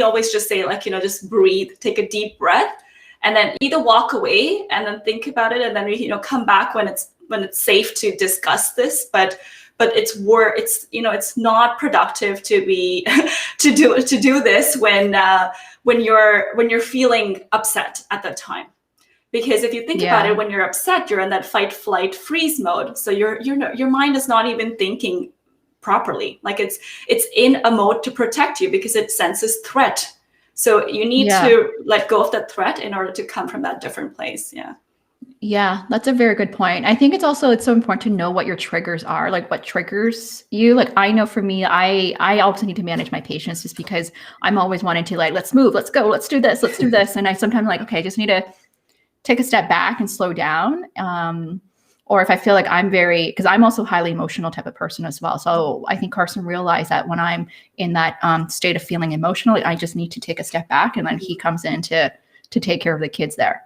always just say, like, just breathe, take a deep breath, and then either walk away and then think about it, and then we come back when it's safe to discuss this. But it's not productive to be to do this when you're feeling upset at that time. Because if you think about it, when you're upset, you're in that fight, flight, freeze mode. So your mind is not even thinking properly. Like, it's in a mode to protect you because it senses threat. So you need to let go of that threat in order to come from that different place. Yeah, that's a very good point. I think it's so important to know what your triggers are, like what triggers you. Like, I know for me, I also need to manage my patience, just because I'm always wanting to, like, let's move, let's go, let's do this. And I sometimes like, okay, I just need to take a step back and slow down. Or if I feel like because I'm also a highly emotional type of person as well. So I think Carson realized that when I'm in that state of feeling emotional, I just need to take a step back, and then he comes in to take care of the kids there.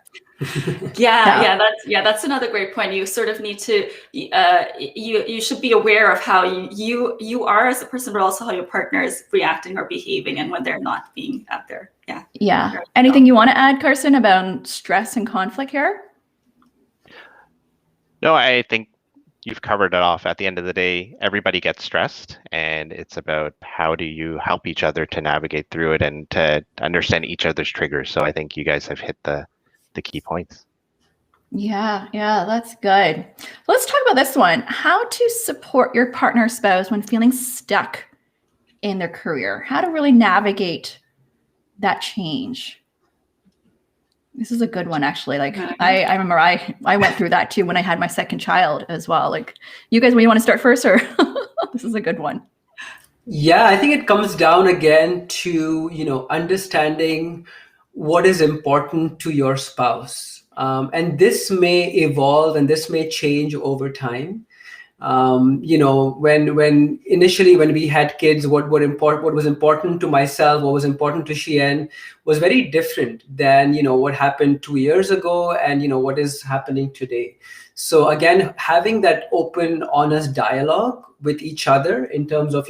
That's another great point. You sort of need to you should be aware of how you are as a person, but also how your partner is reacting or behaving, and when they're not being out there. Anything you want to add, Carson, about stress and conflict here? No, I think you've covered it off. At the end of the day, everybody gets stressed, and it's about how do you help each other to navigate through it and to understand each other's triggers. So I think you guys have hit the key points. Yeah, that's good. Let's talk about this one. How to support your partner or spouse when feeling stuck in their career. How to really navigate that change. This is a good one, actually. Like, I remember I went through that too when I had my second child as well. Like, you guys, you want to start first, or this is a good one? Yeah, I think it comes down again to, understanding what is important to your spouse. And this may evolve and this may change over time. When initially when we had kids, what was important to myself, what was important to Shiyen was very different than what happened 2 years ago, and what is happening today. So again, having that open, honest dialogue with each other in terms of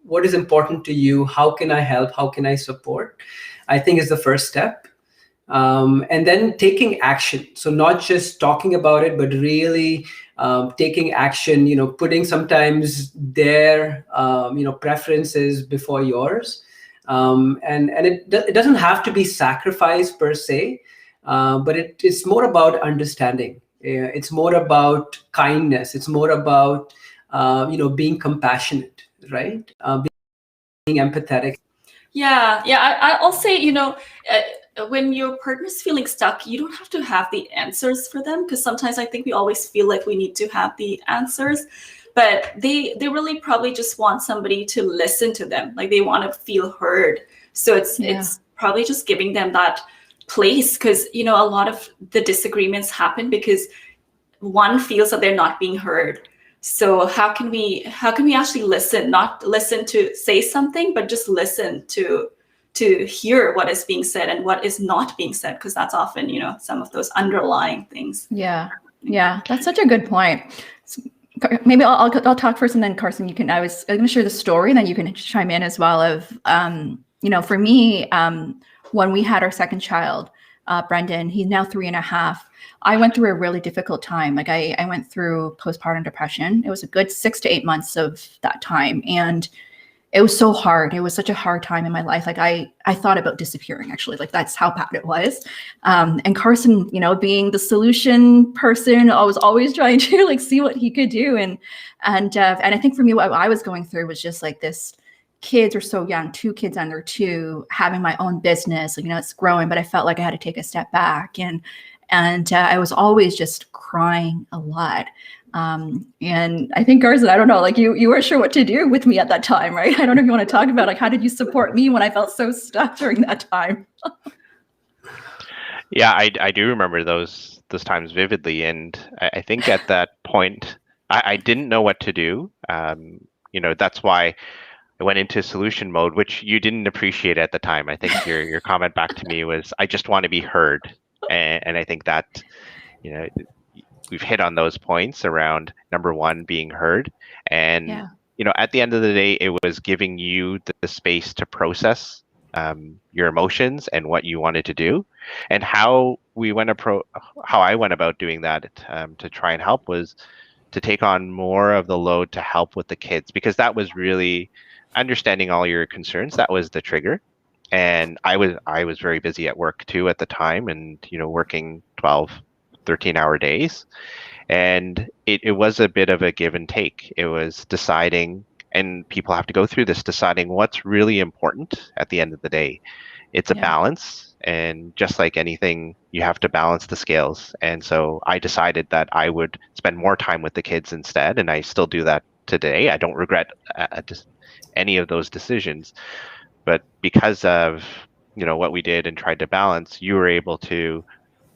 what is important to you, how can I help, how can I support, I think is the first step. And then taking action. So not just talking about it, but really taking action, putting sometimes their, preferences before yours. And it doesn't have to be sacrifice per se, but it's more about understanding. It's more about kindness. It's more about, being compassionate, right? Being empathetic. I'll say, when your partner's feeling stuck, you don't have to have the answers for them, because sometimes I think we always feel like we need to have the answers. but they really probably just want somebody to listen to them. Like they want to feel heard. So it's probably just giving them that place, because a lot of the disagreements happen because one feels that they're not being heard. So how can we actually listen, not listen to say something, but just listen to hear what is being said and what is not being said, because that's often some of those underlying things. Yeah, that's such a good point. So maybe I'll talk first, and then Carson, I was going to share the story, and then you can chime in as well. Of for me, when we had our second child, Brendan, he's now 3.5. I went through a really difficult time. Like I went through postpartum depression. It was a good 6 to 8 months of that time, and it was so hard. It was such a hard time in my life. Like I thought about disappearing, actually. Like that's how bad it was. And Carson, being the solution person, I was always trying to like see what he could do. And I think for me, what I was going through was just like this. Kids are so young, 2 kids under 2, having my own business. It's growing, but I felt like I had to take a step back, and I was always just crying a lot. And I think, Carson, I don't know, like you weren't sure what to do with me at that time, right? I don't know if you want to talk about like how did you support me when I felt so stuck during that time? Yeah, I do remember those times vividly, and I think at that point I didn't know what to do. That's why I went into solution mode, which you didn't appreciate at the time. I think your comment back to me was, I just want to be heard, and I think that we've hit on those points around number one, being heard, and at the end of the day, it was giving you the space to process your emotions and what you wanted to do, and how I went about doing that to try and help was to take on more of the load to help with the kids, because that was really understanding all your concerns. That was the trigger. And I was very busy at work too at the time, and working 12, 13-hour days. And it was a bit of a give and take. It was deciding, and people have to go through this, deciding what's really important at the end of the day. It's a balance, and just like anything, you have to balance the scales. And so I decided that I would spend more time with the kids instead, and I still do that today. I don't regret any of those decisions, but because of what we did and tried to balance, you were able to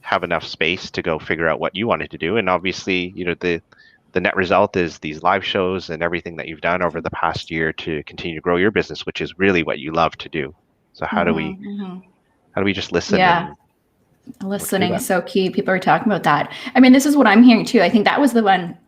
have enough space to go figure out what you wanted to do. And obviously, the net result is these live shows and everything that you've done over the past year to continue to grow your business, which is really what you love to do. So how do we just listen? Yeah. Listening is so key. People are talking about that. I mean, this is what I'm hearing too. I think that was the one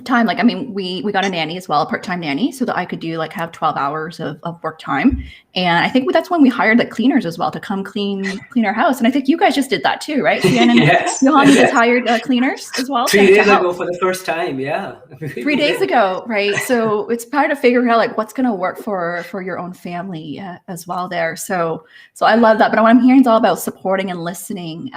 time, like, I mean, we got a nanny as well, a part-time nanny, so that I could do like have 12 hours of work time. And I think that's when we hired the cleaners as well to come clean our house. And I think you guys just did that too, right? Shiyen and Yauhan, you just hired cleaners as well. 3 days ago for the first time, yeah. 3 days ago, right? So it's part of figuring out like what's going to work for your own family as well there. So I love that. But what I'm hearing is all about supporting and listening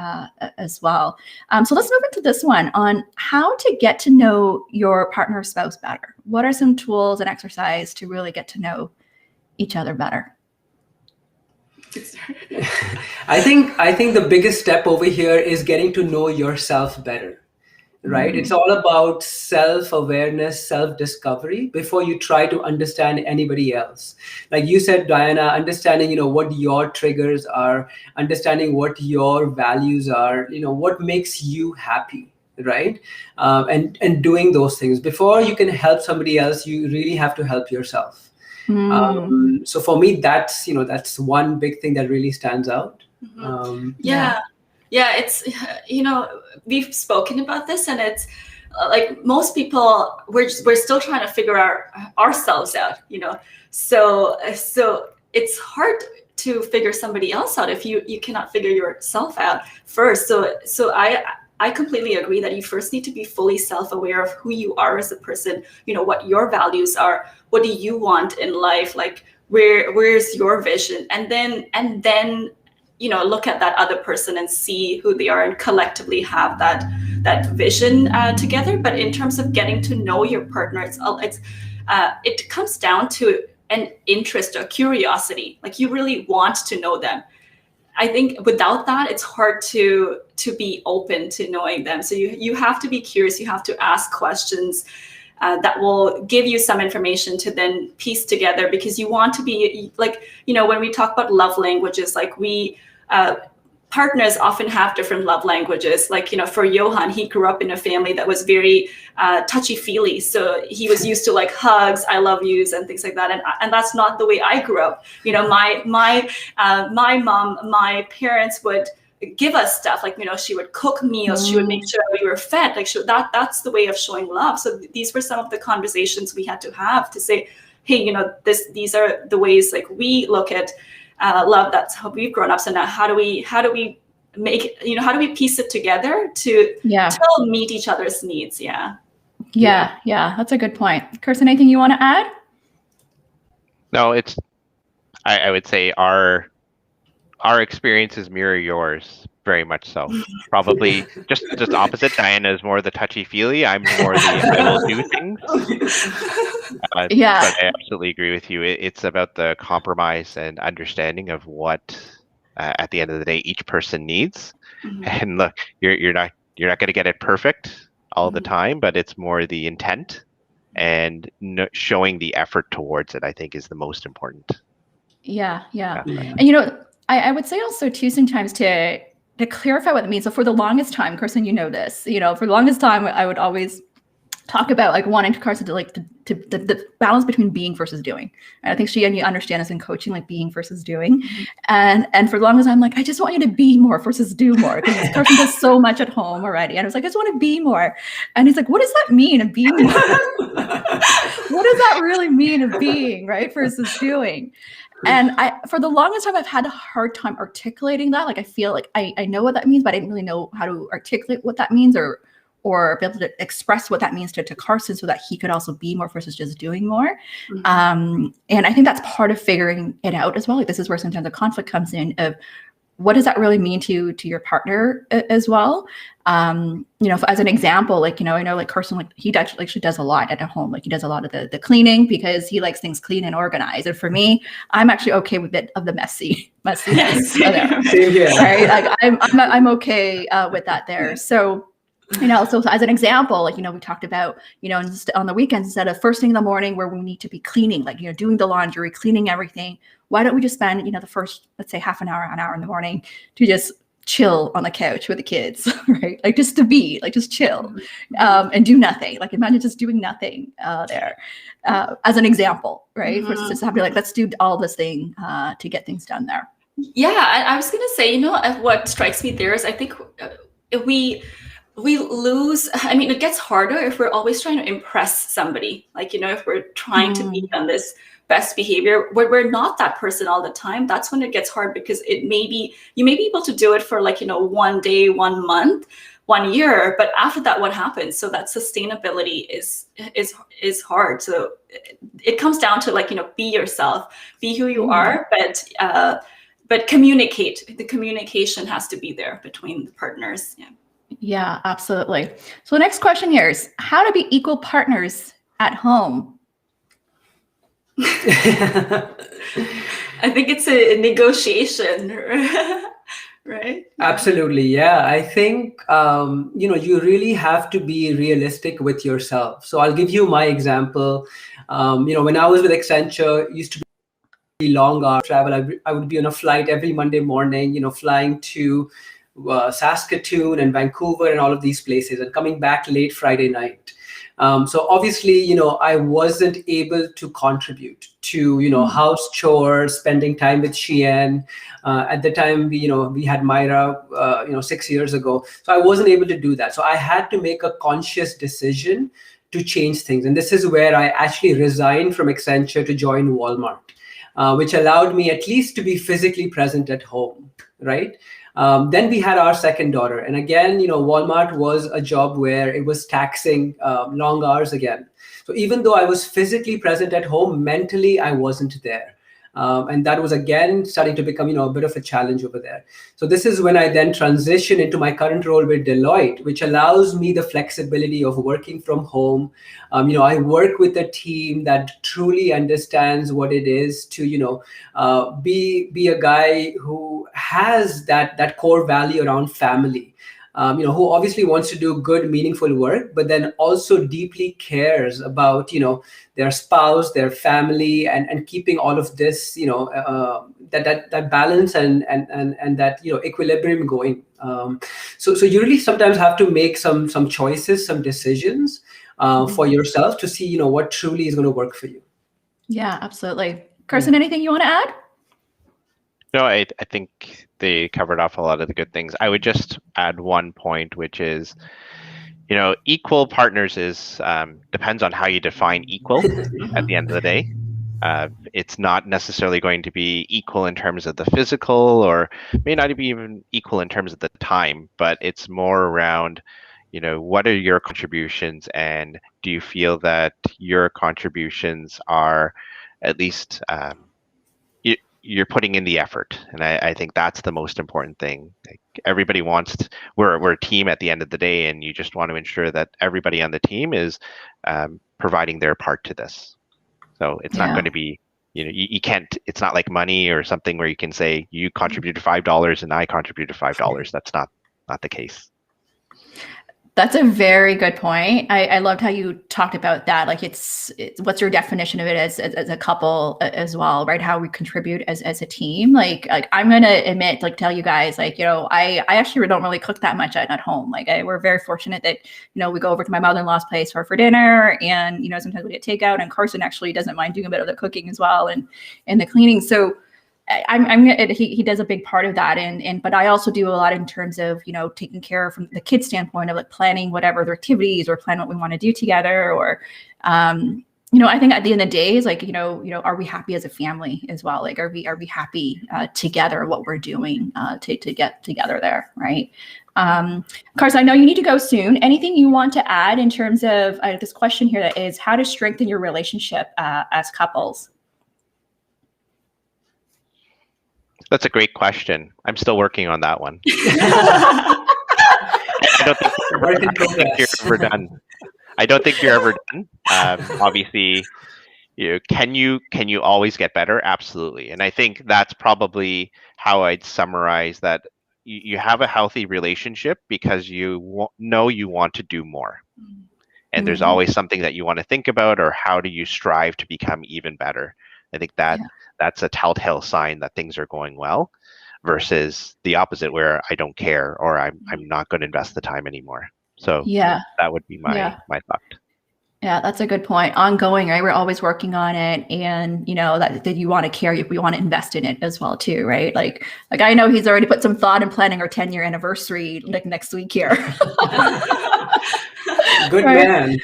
as well. So let's move into this one on how to get to know your partner or spouse better. What are some tools and exercise to really get to know each other better? I think the biggest step over here is getting to know yourself better, right? Mm-hmm. It's all about self-awareness, self-discovery before you try to understand anybody else. Like you said, Diana, understanding, what your triggers are, understanding what your values are, what makes you happy, right? And doing those things. Before you can help somebody else, you really have to help yourself. So for me, that's one big thing that really stands out. It's we've spoken about this, and it's like most people, we're still trying to figure ourselves out, so it's hard to figure somebody else out if you cannot figure yourself out first. So I completely agree that you first need to be fully self-aware of who you are as a person, what your values are, what do you want in life, like where's your vision, and then look at that other person and see who they are and collectively have that vision together. But in terms of getting to know your partner, it comes down to an interest or curiosity, like you really want to know them. I think without that, it's hard to be open to knowing them. So you have to be curious, you have to ask questions. that will give you some information to then piece together, because you want to be like, when we talk about love languages, like partners often have different love languages. Like, for Yauhan, he grew up in a family that was very touchy-feely. So he was used to like hugs, I love yous, and things like that. And that's not the way I grew up. My mom, my parents would give us stuff, like, she would cook meals, she would make sure we were fed. Like, that's the way of showing love. So these were some of the conversations we had to have to say, hey, these are the ways like we look at love. That's how we've grown up. So now how do we make it, how do we piece it together to meet each other's needs? Yeah, that's a good point. Carson, anything you want to add? No, I would say our experiences mirror yours very much so. Probably just opposite. Diana is more the touchy-feely. I'm more the I will do things. But I absolutely agree with you. It's about the compromise and understanding of what, at the end of the day, each person needs. And look, you're not going to get it perfect all the time, but it's more the intent and showing the effort towards it, I think, is the most important. Yeah. And I would say also too, sometimes to clarify what it means. So for the longest time, Carson, this, for the longest time, I would always talk about like wanting Carson to like to the balance between being versus doing. And I think Shiyen, you understand this in coaching, like being versus doing. And for the longest time, I'm like, I just want you to be more versus do more, because Carson does so much at home already. And I was like, I just want to be more. And he's like, what does that mean, of being more? What does that really mean, of being, right, versus doing? And for the longest time, I've had a hard time articulating that. Like, I feel like I know what that means, but I didn't really know how to articulate what that means, or be able to express what that means to Carson, so that he could also be more versus just doing more. And I think that's part of figuring it out as well. Like, this is where sometimes the conflict comes in of what does that really mean to your partner as well. As an example, like, I know like Carson, like he actually does a lot at home. Like, he does a lot of the cleaning because he likes things clean and organized. And for me, I'm actually okay with it of the messiness. Right? Like, I'm okay with that there. So, so as an example, like, we talked about, on the weekends, instead of first thing in the morning where we need to be cleaning, like, doing the laundry, cleaning everything, why don't we just spend, the first, let's say an hour in the morning to just chill on the couch with the kids, right? Like, just to be, like, just chill and do nothing. Like, imagine just doing nothing there as an example, right? Versus just having like, let's do all this thing to get things done there. Yeah, I was going to say, what strikes me there is I think we lose, it gets harder if we're always trying to impress somebody. Like, if we're trying to be on this best behavior, where we're not that person all the time, that's when it gets hard, because you may be able to do it for like, 1 day, 1 month, 1 year, but after that, what happens? So that sustainability is hard. So it comes down to like, be yourself, be who you are, but communicate. The communication has to be there between the partners. Yeah, absolutely. So the next question here is how to be equal partners at home. I think it's a negotiation, right? Absolutely. Yeah. I think, you really have to be realistic with yourself. So I'll give you my example. When I was with Accenture, it used to be long hour travel. I would be on a flight every Monday morning, flying to Saskatoon and Vancouver and all of these places, and coming back late Friday night. So obviously, I wasn't able to contribute to, house chores, spending time with Shiyen. At the time, we had Myra, 6 years ago. So I wasn't able to do that. So I had to make a conscious decision to change things. And this is where I actually resigned from Accenture to join Walmart, which allowed me at least to be physically present at home, right? Then we had our second daughter. And again, Walmart was a job where it was taxing, long hours again. So even though I was physically present at home, mentally, I wasn't there. And that was, again, starting to become, a bit of a challenge over there. So this is when I then transitioned into my current role with Deloitte, which allows me the flexibility of working from home. I work with a team that truly understands what it is to, be a guy who has that core value around family. who obviously wants to do good, meaningful work, but then also deeply cares about, their spouse, their family, and keeping all of this, that balance and that, equilibrium going. So you really sometimes have to make some choices, some decisions for yourself to see, what truly is going to work for you. Yeah, absolutely. Carson, anything you want to add? No, I think they covered off a lot of the good things. I would just add one point, which is, equal partners is depends on how you define equal at the end of the day. It's not necessarily going to be equal in terms of the physical, or may not be even equal in terms of the time, but it's more around, what are your contributions, and do you feel that your contributions are at least you're putting in the effort. And I think that's the most important thing. Like, everybody we're a team at the end of the day, and you just want to ensure that everybody on the team is providing their part to this. So it's not going to be, you can't, it's not like money or something where you can say you contributed $5 and I contributed $5. That's not the case. That's a very good point. I loved how you talked about that. Like, it's what's your definition of it as a couple as well, right? How we contribute as a team. Like I'm going to admit, tell you guys, I actually don't really cook that much at home. We're very fortunate that, we go over to my mother-in-law's place for dinner, and, sometimes we get takeout, and Carson actually doesn't mind doing a bit of the cooking as well and the cleaning. So he does a big part of that, but I also do a lot in terms of taking care from the kids' standpoint of planning whatever their activities, or plan what we want to do together, or I think at the end of the day is are we happy as a family as well? Are we happy together what we're doing to get together there, right? Carson, I know you need to go soon. Anything you want to add in terms of this question here that is how to strengthen your relationship as couples? That's a great question. I'm still working on that one. I don't think you're ever done. I don't think you're ever done. Obviously, can you always get better? Absolutely. And I think that's probably how I'd summarize that. You have a healthy relationship because you know you want to do more. And there's always something that you want to think about, or how do you strive to become even better? I think that's a telltale sign that things are going well, versus the opposite, where I don't care, or I'm not going to invest the time anymore. So that would be my thought. Yeah, that's a good point. Ongoing, right? We're always working on it, and that you want to care, we want to invest in it as well too, right? Like I know he's already put some thought in planning our 10-year anniversary next week here. Good man.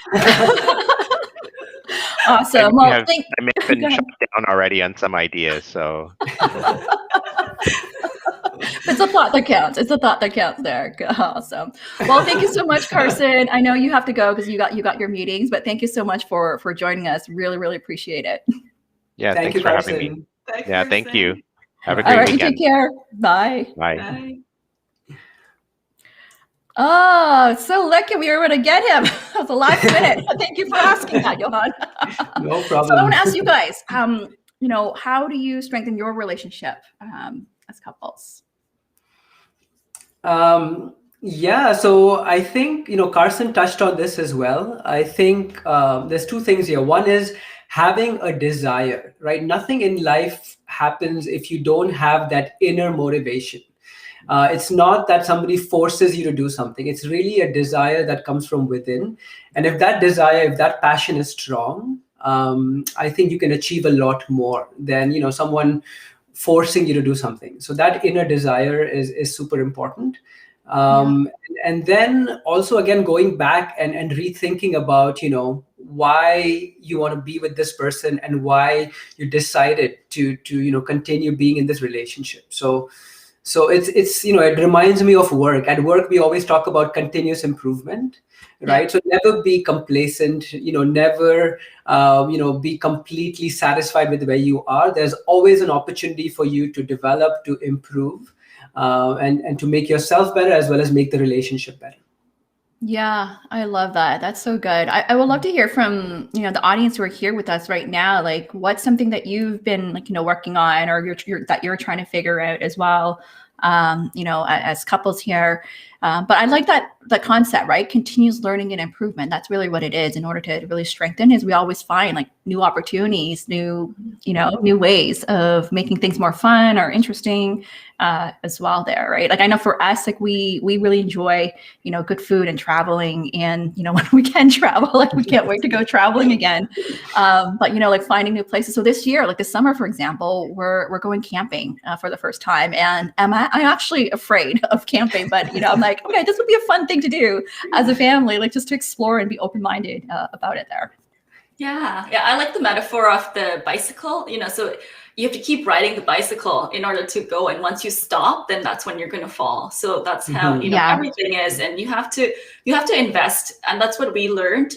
Awesome. I may have been shut down already on some ideas, so. It's a thought that counts. It's a thought that counts there. Awesome. Well, thank you so much, Carson. I know you have to go because you got your meetings, but thank you so much for joining us. Really, really appreciate it. Yeah, thanks for having me. Thank you. Have a great weekend. You take care. Bye. Bye. Oh, so lucky we were able to get him. That was the last minute. Thank you for asking that, Yauhan. No problem. So I want to ask you guys, how do you strengthen your relationship as couples? So I think, Carson touched on this as well. I think there's two things here. One is having a desire, right? Nothing in life happens if you don't have that inner motivation. It's not that somebody forces you to do something. It's really a desire that comes from within. And if that passion is strong, I think you can achieve a lot more than, someone forcing you to do something. So that inner desire is super important. And then also, again, going back and rethinking about, why you want to be with this person and why you decided to continue being in this relationship. So it's it reminds me of work. At work, we always talk about continuous improvement, right? So never be complacent, never, be completely satisfied with where you are. There's always an opportunity for you to develop, to improve, and to make yourself better, as well as make the relationship better. Yeah, I love that. That's so good. I would love to hear from, the audience who are here with us right now. Like, what's something that you've been working on, or that you're trying to figure out as well, as couples here. But I like that concept, right? Continuous learning and improvement. That's really what it is. In order to really strengthen, is we always find like new opportunities, new ways of making things more fun or interesting as well there, right? Like I know for us, like we really enjoy, good food and traveling, and when we can travel, like we can't wait to go traveling again. But like finding new places. So this year, like this summer, for example, we're going camping for the first time, and I'm actually afraid of camping, but I'm like, okay, this would be a fun thing to do as a family, like just to explore and be open-minded about it there. Yeah, I like the metaphor of the bicycle. So you have to keep riding the bicycle in order to go, and once you stop, then that's when you're going to fall. So that's how everything is, and you have to invest, and that's what we learned.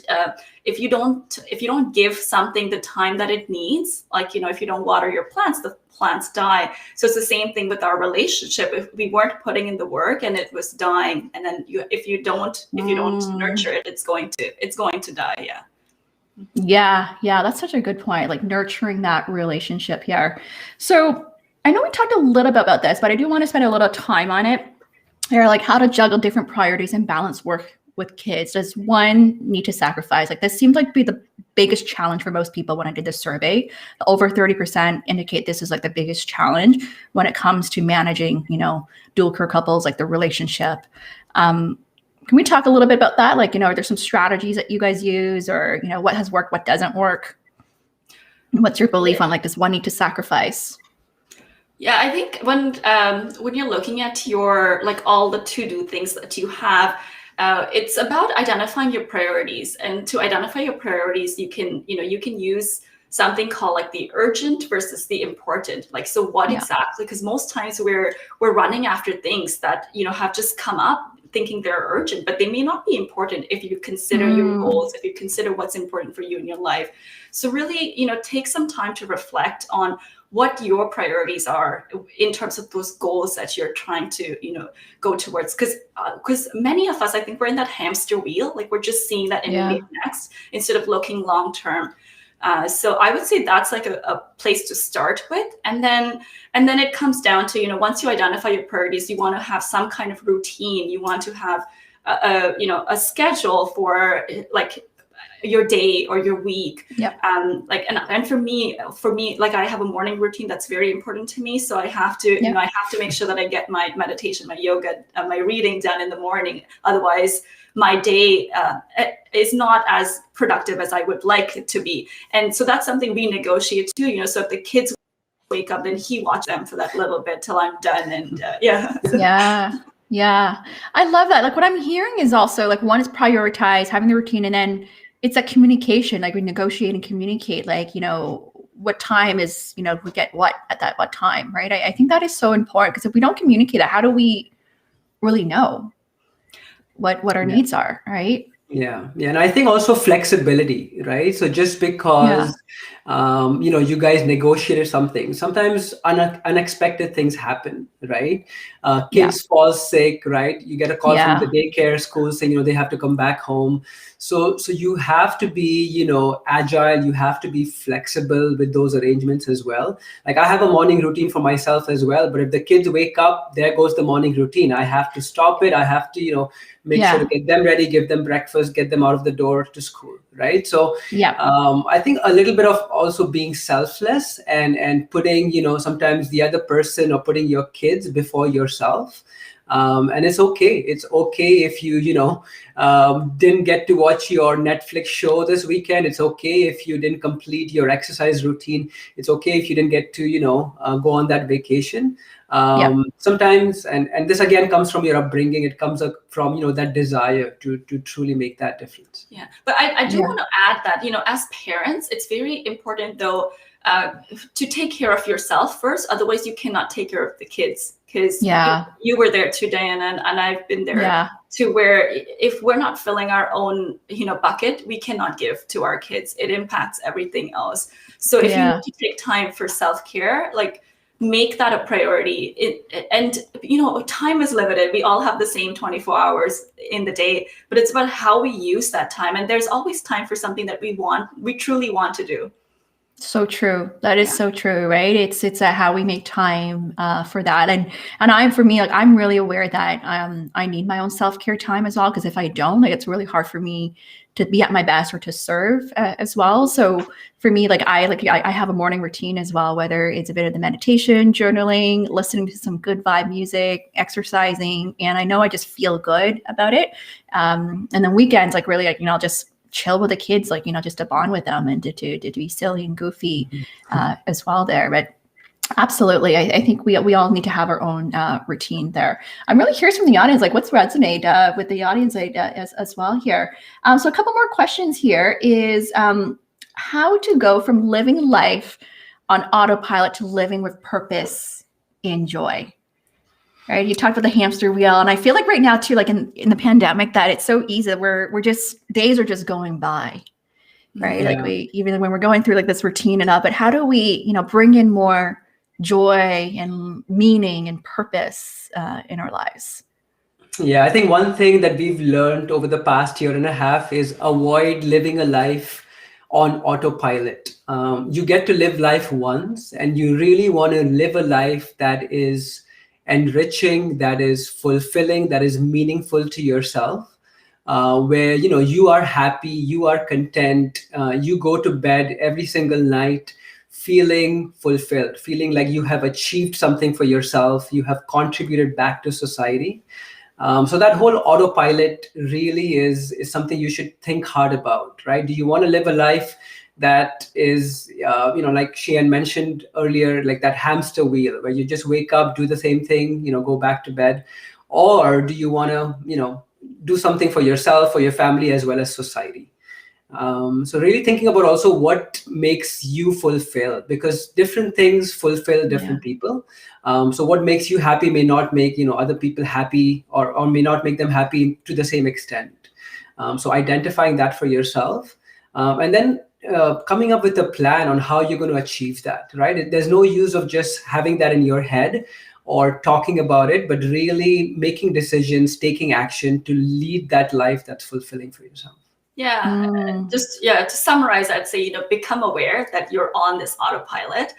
If you don't give something the time that it needs, like if you don't water your plants, the plants die. So it's the same thing with our relationship. If we weren't putting in the work and it was dying, and then if you don't nurture it, it's going to die. Yeah, that's such a good point. Like nurturing that relationship here. So I know we talked a little bit about this, but I do want to spend a little time on it. They're like how to juggle different priorities and balance work with kids. Does one need to sacrifice? Like this seems like to be the biggest challenge for most people. When I did this survey, over 30% indicate this is like the biggest challenge when it comes to managing, dual career couples, like the relationship. Can we talk a little bit about that? Like, are there some strategies that you guys use, or, what has worked, what doesn't work? And what's your belief on like, does one need to sacrifice? Yeah, I think when you're looking at your, like all the to-do things that you have, it's about identifying your priorities. And to identify your priorities, you can use something called like the urgent versus the important. Like, so what exactly? Because most times we're running after things that, have just come up, thinking they're urgent, but they may not be important if you consider your goals, if you consider what's important for you in your life. So really, take some time to reflect on what your priorities are in terms of those goals that you're trying to, go towards. Because many of us, I think we're in that hamster wheel, like we're just seeing that immediate next instead of looking long term. So I would say that's like a place to start with. And then it comes down to, once you identify your priorities, you want to have some kind of routine. You want to have a schedule for like your day or your week. And for me, like I have a morning routine that's very important to me. So I have to, I have to make sure that I get my meditation, my yoga, my reading done in the morning. Otherwise, my day is not as productive as I would like it to be. And so that's something we negotiate too, so if the kids wake up, then he watch them for that little bit till I'm done. And Yeah. I love that. Like what I'm hearing is also like one is prioritize having the routine, and then it's that communication, like we negotiate and communicate, like, what time is, we get what at what time, right? I think that is so important, because if we don't communicate that, how do we really know what our needs are, right? Yeah. And I think also flexibility, right? So just because, you guys negotiated something, sometimes unexpected things happen, right? Kids fall sick, right? You get a call from the daycare school saying, they have to come back home. So you have to be, agile. You have to be flexible with those arrangements as well. Like I have a morning routine for myself as well, but if the kids wake up, there goes the morning routine. I have to stop it. I have to, make sure to get them ready, give them breakfast, get them out of the door to school, right? So I think a little bit of also being selfless and putting, sometimes the other person or putting your kids before yourself. And it's okay. It's okay if you, didn't get to watch your Netflix show this weekend. It's okay if you didn't complete your exercise routine. It's okay if you didn't get to, go on that vacation. Sometimes, and this again comes from your upbringing. It comes up from, that desire to truly make that difference. Yeah, but I do want to add that, as parents, it's very important though, to take care of yourself first. Otherwise you cannot take care of the kids, because you were there too, Diana, and I've been there too, where if we're not filling our own, bucket, we cannot give to our kids. It impacts everything else. So if you need to take time for self-care, like make that a priority. And time is limited. We all have the same 24 hours in the day, but it's about how we use that time. And there's always time for something that we truly want to do. So true. That is so true, right? It's how we make time for that, and for me, like I'm really aware that I need my own self-care time as well, because if I don't, like it's really hard for me to be at my best or to serve as well. So for me, I have a morning routine as well, whether it's a bit of the meditation, journaling, listening to some good vibe music, exercising, and I know I just feel good about it. And then weekends, like really, like I'll just chill with the kids, like just to bond with them and to be silly and goofy as well there. But absolutely, I think we all need to have our own routine there. I'm really curious from the audience, like what's resonate with the audience as well here. So a couple more questions here is how to go from living life on autopilot to living with purpose and joy. Right, you talked about the hamster wheel, and I feel like right now too, like in the pandemic, that it's so easy. We're just, days are just going by, right? Like even when we're going through like this routine and all, but how do we, bring in more joy and meaning and purpose in our lives? Yeah, I think one thing that we've learned over the past year and a half is avoid living a life on autopilot. You get to live life once, and you really want to live a life that is enriching, that is fulfilling, that is meaningful to yourself, where you are happy, you are content, you go to bed every single night feeling fulfilled, feeling like you have achieved something for yourself, you have contributed back to society. So that whole autopilot really is something you should think hard about, right? Do you want to live a life that is, like Shiyen mentioned earlier, like that hamster wheel where you just wake up, do the same thing, go back to bed? Or do you want to, do something for yourself, for your family, as well as society? So really thinking about also what makes you fulfilled, because different things fulfill different people. So what makes you happy may not make other people happy, or may not make them happy to the same extent. So identifying that for yourself, and then coming up with a plan on how you're going to achieve that, right? There's no use of just having that in your head or talking about it, but really making decisions, taking action to lead that life that's fulfilling for yourself. To summarize, I'd say, become aware that you're on this autopilot,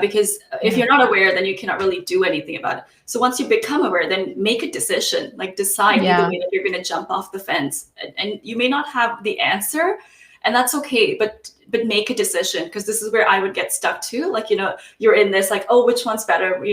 because if you're not aware, then you cannot really do anything about it. So once you become aware, then make a decision, like decide either way that you're going to jump off the fence, and you may not have the answer, and that's okay, but make a decision, because this is where I would get stuck too. Like, you're in this like, oh, which one's better,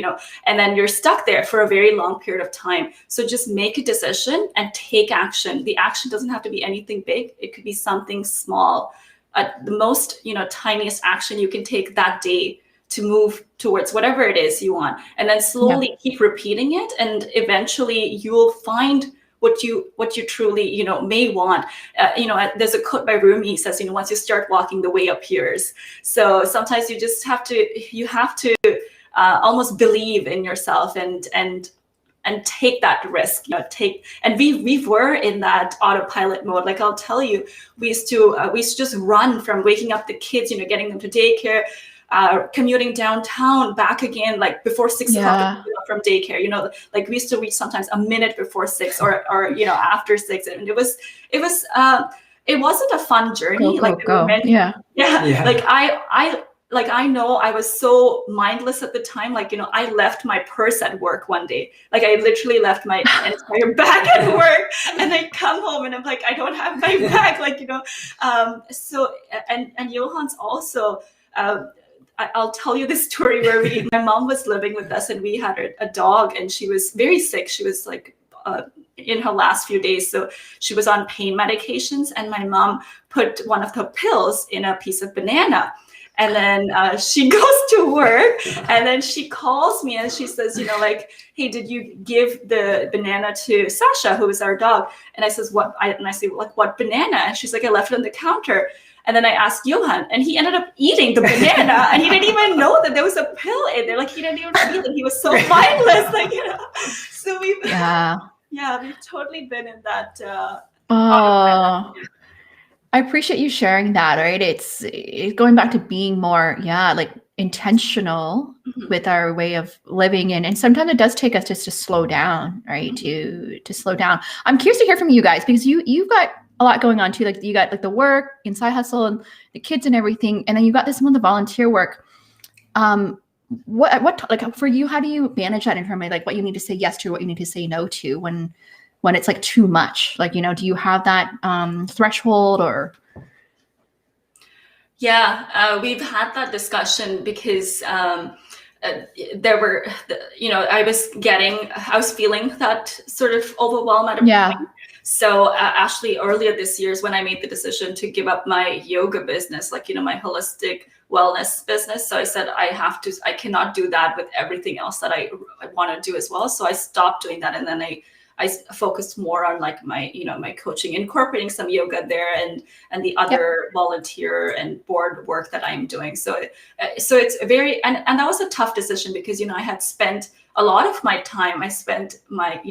and then you're stuck there for a very long period of time. So just make a decision and take action. The action doesn't have to be anything big. It could be something small, the most, tiniest action you can take that day to move towards whatever it is you want. And then slowly keep repeating it. And eventually you'll find what you truly, may want. There's a quote by Rumi. He says, once you start walking, the way appears. So sometimes you just have to, almost believe in yourself and take that risk, and we were in that autopilot mode. Like, I'll tell you, we used to just run from waking up the kids, getting them to daycare, commuting downtown, back again, like before 6 o'clock from daycare, like we used to reach sometimes a minute before 6 or after 6. And it wasn't a fun journey. I know I was so mindless at the time. Like, I left my purse at work one day. Like, I literally left my entire bag at work, and I come home and I'm like, I don't have my bag. So, and Yauhan's also, I'll tell you this story where my mom was living with us, and we had a dog, and she was very sick. She was like in her last few days. So she was on pain medications, and my mom put one of the pills in a piece of banana. And then she goes to work, and then she calls me and she says, hey, did you give the banana to Sasha, who is our dog? And I says, what? And I say, like, what banana? And she's like, I left it on the counter. And then I asked Yauhan, and he ended up eating the banana, and he didn't even know that there was a pill in there. Like, he didn't even feel it. He was so mindless, So we've totally been in that. I appreciate you sharing that, right? It's going back to being more, intentional with our way of living. And sometimes it does take us just to slow down, right? To slow down. I'm curious to hear from you guys, because you've got a lot going on too. Like you got like the work, inside hustle, and the kids and everything, and then you got this one, the volunteer work. What like for you? How do you manage that internally? Like what you need to say yes to, what you need to say no to when it's like too much? Like, do you have that threshold or? Yeah, we've had that discussion because there were, I was feeling that sort of overwhelm at a point. So actually earlier this year is when I made the decision to give up my yoga business, like, my holistic wellness business. So I said, I cannot do that with everything else that I want to do as well. So I stopped doing that. And then I focused more on like my coaching, incorporating some yoga there and the other volunteer and board work that I'm doing. So it's very, and that was a tough decision because, I had spent a lot of my time, I spent my,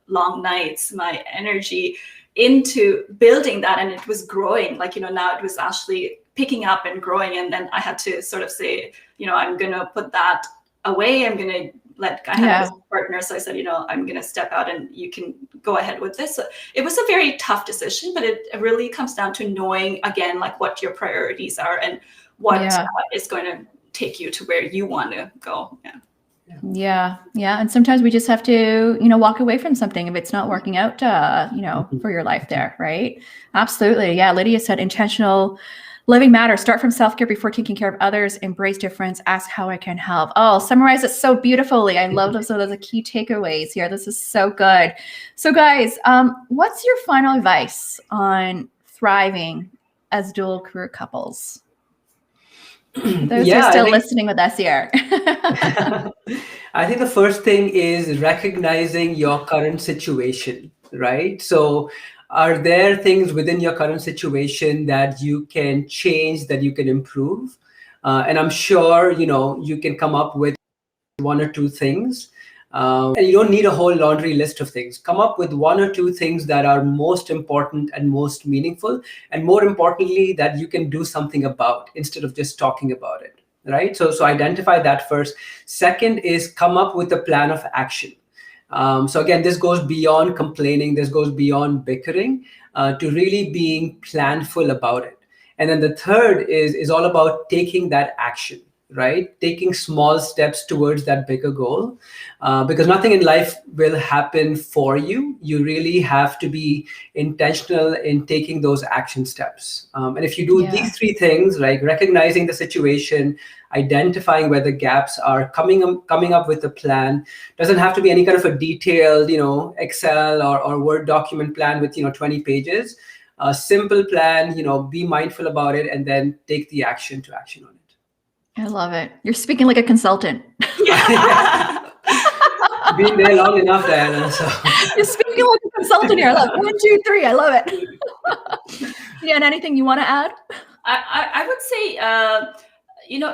long nights, my energy into building that, and it was growing. Like, now it was actually picking up and growing. And then I had to sort of say, I'm going to put that away. I'm going to I had a partner. So I said, I'm going to step out and you can go ahead with this. So it was a very tough decision, but it really comes down to knowing, again, like what your priorities are and what is going to take you to where you want to go. Yeah. And sometimes we just have to, walk away from something if it's not working out, for your life there. Right. Absolutely. Yeah. Lydia said intentional living matters. Start from self-care before taking care of others. Embrace difference. Ask how I can help. Oh, summarize it so beautifully. I love those. So those are key takeaways here. This is so good. So guys, what's your final advice on thriving as dual career couples? Those who are still listening with us here. I think the first thing is recognizing your current situation, right? So are there things within your current situation that you can change, that you can improve? And I'm sure, you can come up with one or two things. And you don't need a whole laundry list of things. Come up with one or two things that are most important and most meaningful. And more importantly, that you can do something about instead of just talking about it, right? So identify that first. Second is come up with a plan of action. So again, this goes beyond complaining. This goes beyond bickering to really being planful about it. And then the third is all about taking that action, right? Taking small steps towards that bigger goal, because nothing in life will happen for you. You really have to be intentional in taking those action steps. And if you do these three things, like recognizing the situation, identifying where the gaps are, coming up with a plan. Doesn't have to be any kind of a detailed, Excel or Word document plan with, 20 pages. A simple plan, be mindful about it, and then take the action on it. I love it. You're speaking like a consultant. Been there long enough, Diana. So. You're speaking like a consultant here. Look, 1, 2, 3. I love it. And anything you want to add? I would say,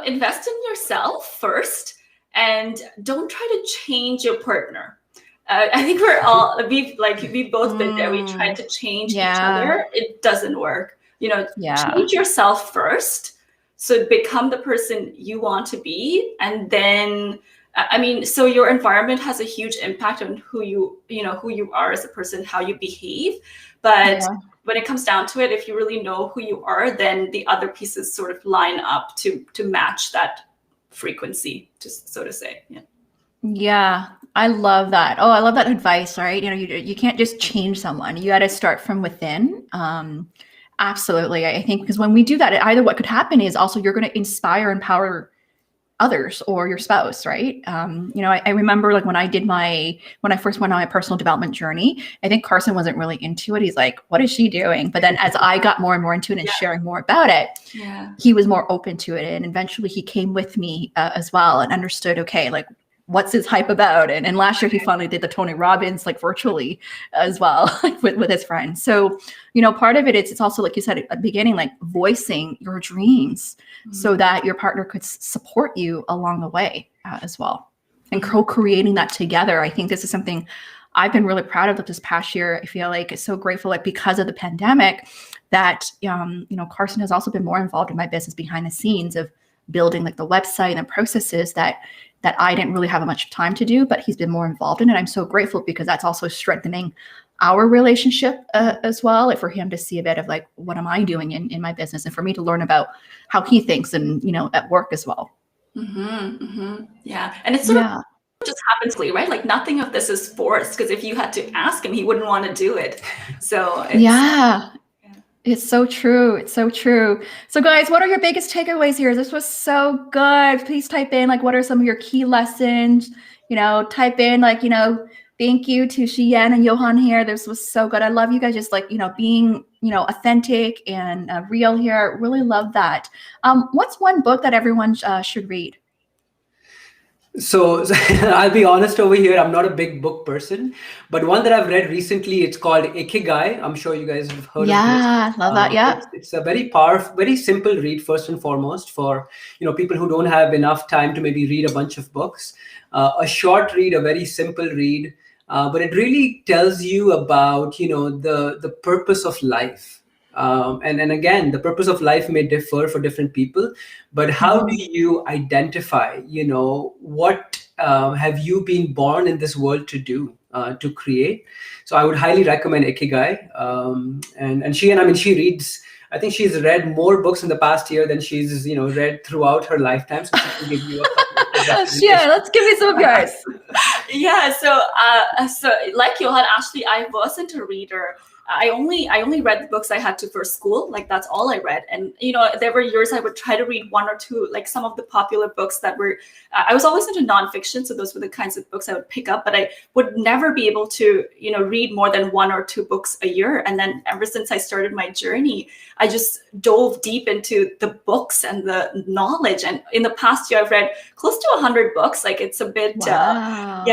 invest in yourself first, and don't try to change your partner. I think we've both been there. We tried to change each other. It doesn't work. Change yourself first. So become the person you want to be. And then, so your environment has a huge impact on who you are as a person, how you behave. But when it comes down to it, if you really know who you are, then the other pieces sort of line up to match that frequency, just so to say. Yeah, I love that. Oh, I love that advice, right? You can't just change someone. You got to start from within. Absolutely. I think because when we do that, either what could happen is also you're going to inspire, empower others or your spouse, right? I remember like when I first went on my personal development journey, I think Carson wasn't really into it. He's like, what is she doing? But then as I got more and more into it and sharing more about it, he was more open to it. And eventually he came with me as well and understood, okay, like what's his hype about? And last year he finally did the Tony Robbins, like virtually as well with his friends. So, part of it is, it's also, like you said at the beginning, like voicing your dreams so that your partner could support you along the way as well, and co-creating that together. I think this is something I've been really proud of this past year. I feel like it's so grateful, like because of the pandemic that, Carson has also been more involved in my business behind the scenes of building like the website and the processes that I didn't really have much time to do, but he's been more involved in it. I'm so grateful because that's also strengthening our relationship as well, for him to see a bit of like, what am I doing in my business, and for me to learn about how he thinks and, at work as well. Yeah. And it's sort of just happens, right? Like nothing of this is forced, because if you had to ask him, he wouldn't want to do it. So it's so true. It's so true. So guys, what are your biggest takeaways here? This was so good. Please type in like, what are some of your key lessons? Type in like, thank you to Shiyen and Yauhan here. This was so good. I love you guys just like, being, authentic and real here. Really love that. What's one book that everyone should read? So I'll be honest over here, I'm not a big book person, but one that I've read recently, it's called Ikigai. I'm sure you guys have heard of this. Yeah, love that. Yeah. It's a very powerful, very simple read, first and foremost, for people who don't have enough time to maybe read a bunch of books. A short read, a very simple read, but it really tells you about the purpose of life. And again, the purpose of life may differ for different people, but how do you identify, what have you been born in this world to do, to create? So I would highly recommend Ikigai. And she reads, I think she's read more books in the past year than she's, read throughout her lifetime. So she can give you a couple of yeah, let's give me some of yours. Yeah. So like Yauhan, actually, I wasn't a reader. I only read the books I had to for school. Like that's all I read. And, there were years I would try to read one or two, like some of the popular books that were, I was always into nonfiction. So those were the kinds of books I would pick up, but I would never be able to, read more than one or two books a year. And then ever since I started my journey, I just dove deep into the books and the knowledge. And in the past year, I've read close to 100 books. Like it's a bit, and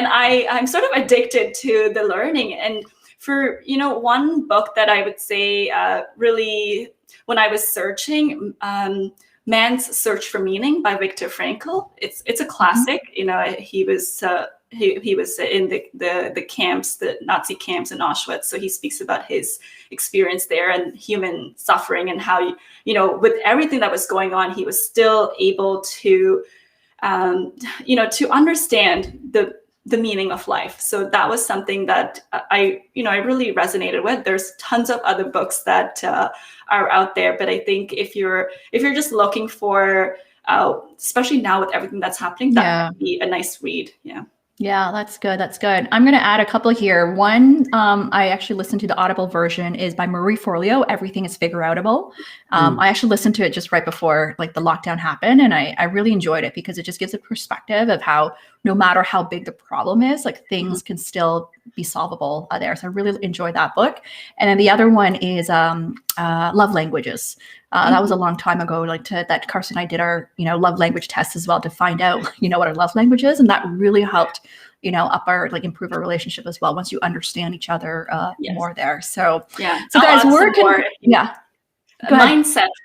I'm sort of addicted to the learning. And for, one book that I would say really, when I was searching, Man's Search for Meaning by Viktor Frankl. It's a classic. He was he was in the camps, the Nazi camps in Auschwitz. So he speaks about his experience there and human suffering, and how, with everything that was going on, he was still able to, to understand the meaning of life. So that was something that I really resonated with. There's tons of other books that are out there, but I think if you're just looking for, especially now with everything that's happening, that would be a nice read. Yeah, that's good. That's good. I'm going to add a couple here. One, I actually listened to the Audible version, is by Marie Forleo. Everything is Figure-Outable. I actually listened to it just right before like the lockdown happened, and I really enjoyed it because it just gives a perspective of how no matter how big the problem is, like things can still be solvable there. So I really enjoyed that book. And then the other one is Love Languages. That was a long time ago, that Carson and I did our, love language test as well to find out, what our love language is. And that really helped, improve our relationship as well, once you understand each other more there. So, so guys,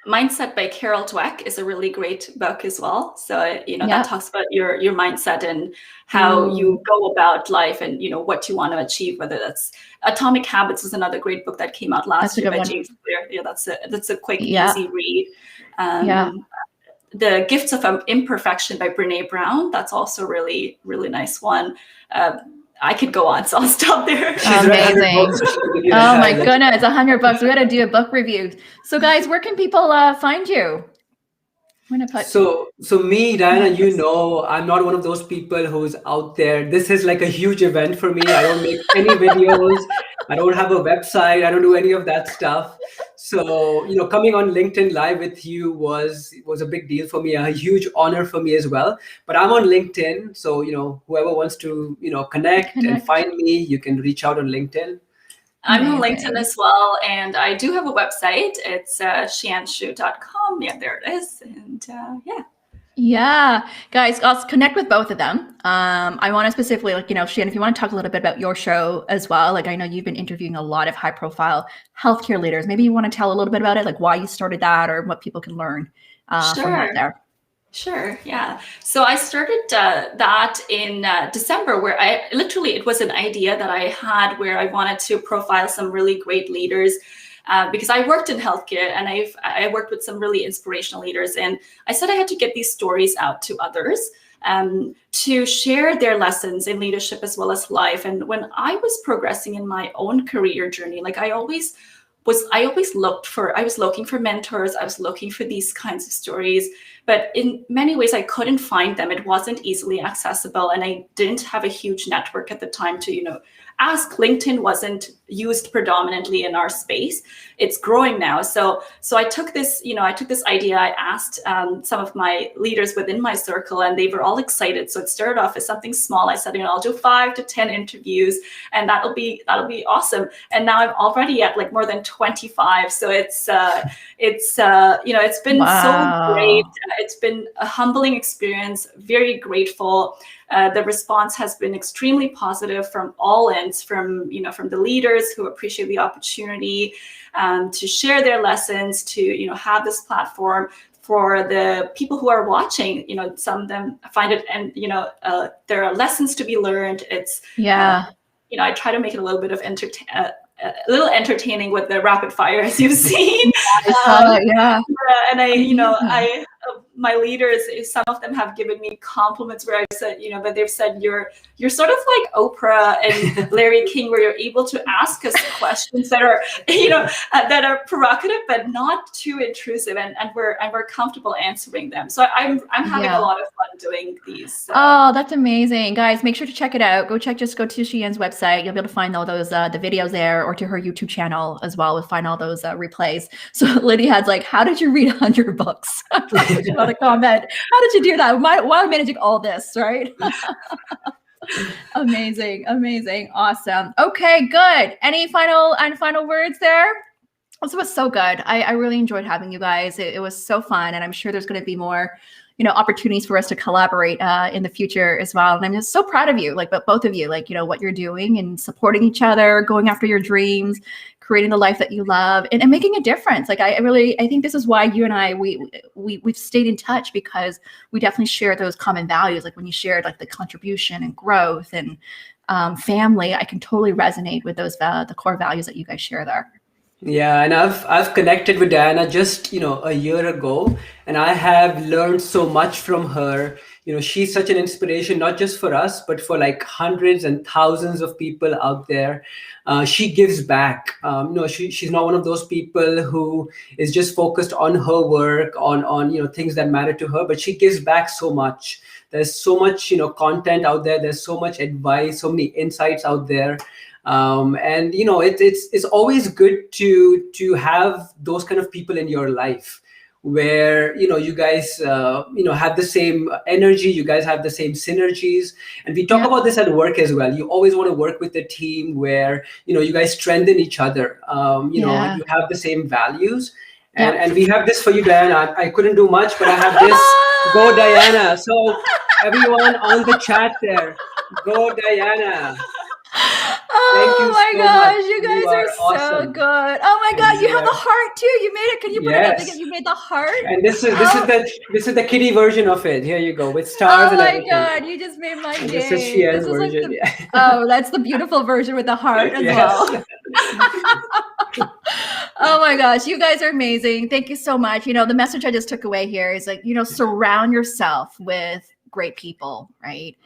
Mindset by Carol Dweck is a really great book as well. So, that talks about your mindset and how you go about life and, what you want to achieve, whether that's Atomic Habits is another great book that came out last year by James Clear. Yeah, that's a quick, easy read. The Gifts of Imperfection by Brene Brown. That's also really, really nice one. I could go on, so I'll stop there. Amazing. Oh my goodness, $100. We got to do a book review. So guys, where can people find you? I'm gonna put so me, Diana, I'm not one of those people who's out there. This is like a huge event for me. I don't make any videos. I don't have a website. I don't do any of that stuff. So, coming on LinkedIn Live with you was a big deal for me, a huge honor for me as well. But I'm on LinkedIn. So, whoever wants to, connect and find me, you can reach out on LinkedIn. I'm on LinkedIn as well, and I do have a website. It's shiyenshu.com. Yeah, there it is. And Yeah, guys, I'll connect with both of them. I want to specifically, Shiyen, if you want to talk a little bit about your show as well. I know you've been interviewing a lot of high-profile healthcare leaders. Maybe you want to tell a little bit about it, like why you started that, or what people can learn from that there. Sure. Yeah. So I started that in December, where it was an idea that I had where I wanted to profile some really great leaders because I worked in healthcare and I worked with some really inspirational leaders. And I said I had to get these stories out to others. to share their lessons in leadership as well as life. And when I was progressing in my own career journey, like I was looking for mentors. I was looking for these kinds of stories, but in many ways I couldn't find them. It wasn't easily accessible, and I didn't have a huge network at the time to, ask. LinkedIn wasn't used predominantly in our space. It's growing now. So I took this, idea. I asked some of my leaders within my circle, and they were all excited. So it started off as something small. I said, I'll do 5 to 10 interviews, and that'll be awesome. And now I'm already at like more than 25. So it's been so great. It's been a humbling experience. Very grateful. The response has been extremely positive from all ends, from the leaders who appreciate the opportunity to share their lessons, to have this platform. For the people who are watching, some of them find it, and there are lessons to be learned. It's I try to make it a little bit of entertaining with the rapid fire, as you've seen. And my leaders, some of them have given me compliments where I've said, but they've said you're sort of like Oprah and Larry King, where you're able to ask us questions that are, that are provocative but not too intrusive, and we're comfortable answering them. So I'm having a lot of fun doing these. Oh, that's amazing, guys! Make sure to check it out. Just go to Shiyen's website. You'll be able to find all those the videos there, or to her YouTube channel as well. We'll find all those replays. So Lydia had's like, how did you read 100 books? Another comment. How did you do that? While managing all this, right? Amazing. Awesome. Okay, good. Any final words there? This was so good. I really enjoyed having you guys. It was so fun, and I'm sure there's going to be more opportunities for us to collaborate in the future as well. And I'm just so proud of you, but both of you, what you're doing and supporting each other, going after your dreams, creating the life that you love, and making a difference. I think this is why you and I, we've stayed in touch, because we definitely share those common values. Like when you shared the contribution and growth and family, I can totally resonate with those, the core values that you guys share there. Yeah, and I've connected with Diana just a year ago, and I have learned so much from her. She's such an inspiration, not just for us, but for hundreds and thousands of people out there. She gives back. She's not one of those people who is just focused on her work, on things that matter to her, but she gives back so much. There's so much content out there. There's so much advice, so many insights out there. And it's always good to have those kind of people in your life, where you guys have the same energy, you guys have the same synergies. And we talk about this at work as well. You always want to work with a team where you guys strengthen each other. You have the same values. And we have this for you, Diana. I couldn't do much, but I have this. Go Diana. So everyone on the chat there, go Diana. Oh my gosh, you guys are so good. Oh my God, you have the heart too. You made it. Can you put it up again? You made the heart. And this is the kiddie version of it. Here you go, with stars and everything. Oh my God, you just made my day. This is Shiyen's version. Oh, that's the beautiful version with the heart as well. Oh my gosh, you guys are amazing. Thank you so much. The message I just took away here is surround yourself with great people, right?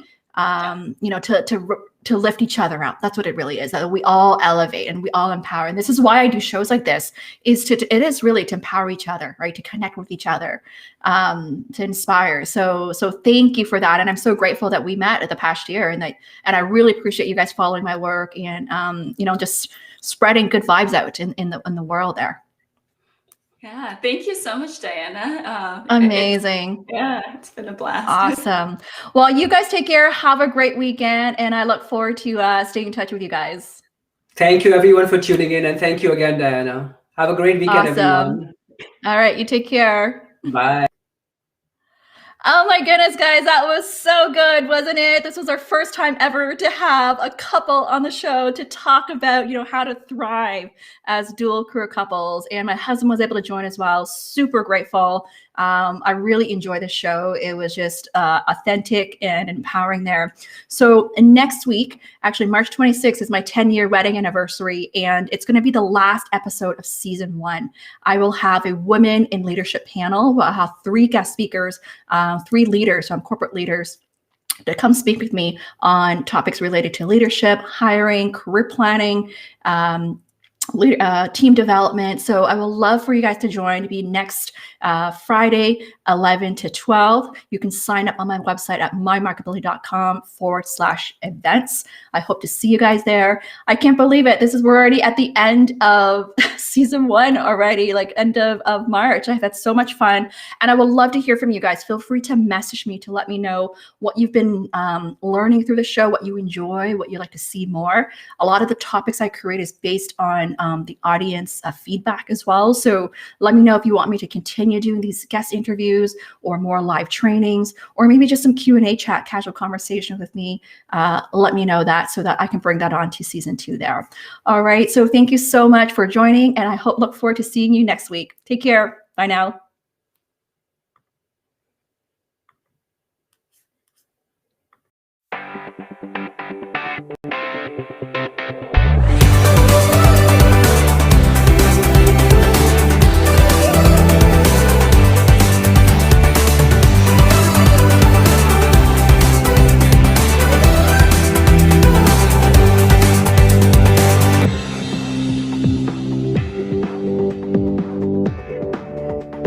To lift each other up. That's what it really is. That we all elevate and we all empower. And this is why I do shows like this, it is really to empower each other, right? To connect with each other, to inspire. So thank you for that. And I'm so grateful that we met at the past year, and I really appreciate you guys following my work and just spreading good vibes out in the world there. Yeah, thank you so much, Diana. Amazing. It's been a blast. Awesome. Well, you guys take care. Have a great weekend, and I look forward to staying in touch with you guys. Thank you, everyone, for tuning in, and thank you again, Diana. Have a great weekend, everyone. All right, you take care. Bye. Oh my goodness, guys, that was so good, wasn't it? This was our first time ever to have a couple on the show to talk about, how to thrive as dual career couples. And my husband was able to join as well. Super grateful. I really enjoyed the show. It was just authentic and empowering there. So next week, actually March 26th, is my 10-year wedding anniversary, and it's going to be the last episode of season 1. I will have a women in leadership panel. I'll have 3 guest speakers, 3 leaders, corporate leaders, to come speak with me on topics related to leadership, hiring, career planning, team development. So I would love for you guys to join, to be next Friday, 11 to 12. You can sign up on my website at mymarketability.com/events. I hope to see you guys there. I can't believe it. We're already at the end of season 1 already, like end of March. I've had so much fun, and I would love to hear from you guys. Feel free to message me to let me know what you've been learning through the show, what you enjoy, what you'd like to see more. A lot of the topics I create is based on the audience feedback as well. So let me know if you want me to continue doing these guest interviews or more live trainings, or maybe just some Q&A chat, casual conversation with me. Let me know that so that I can bring that on to season 2 there. All right. So thank you so much for joining, and I look forward to seeing you next week. Take care. Bye now.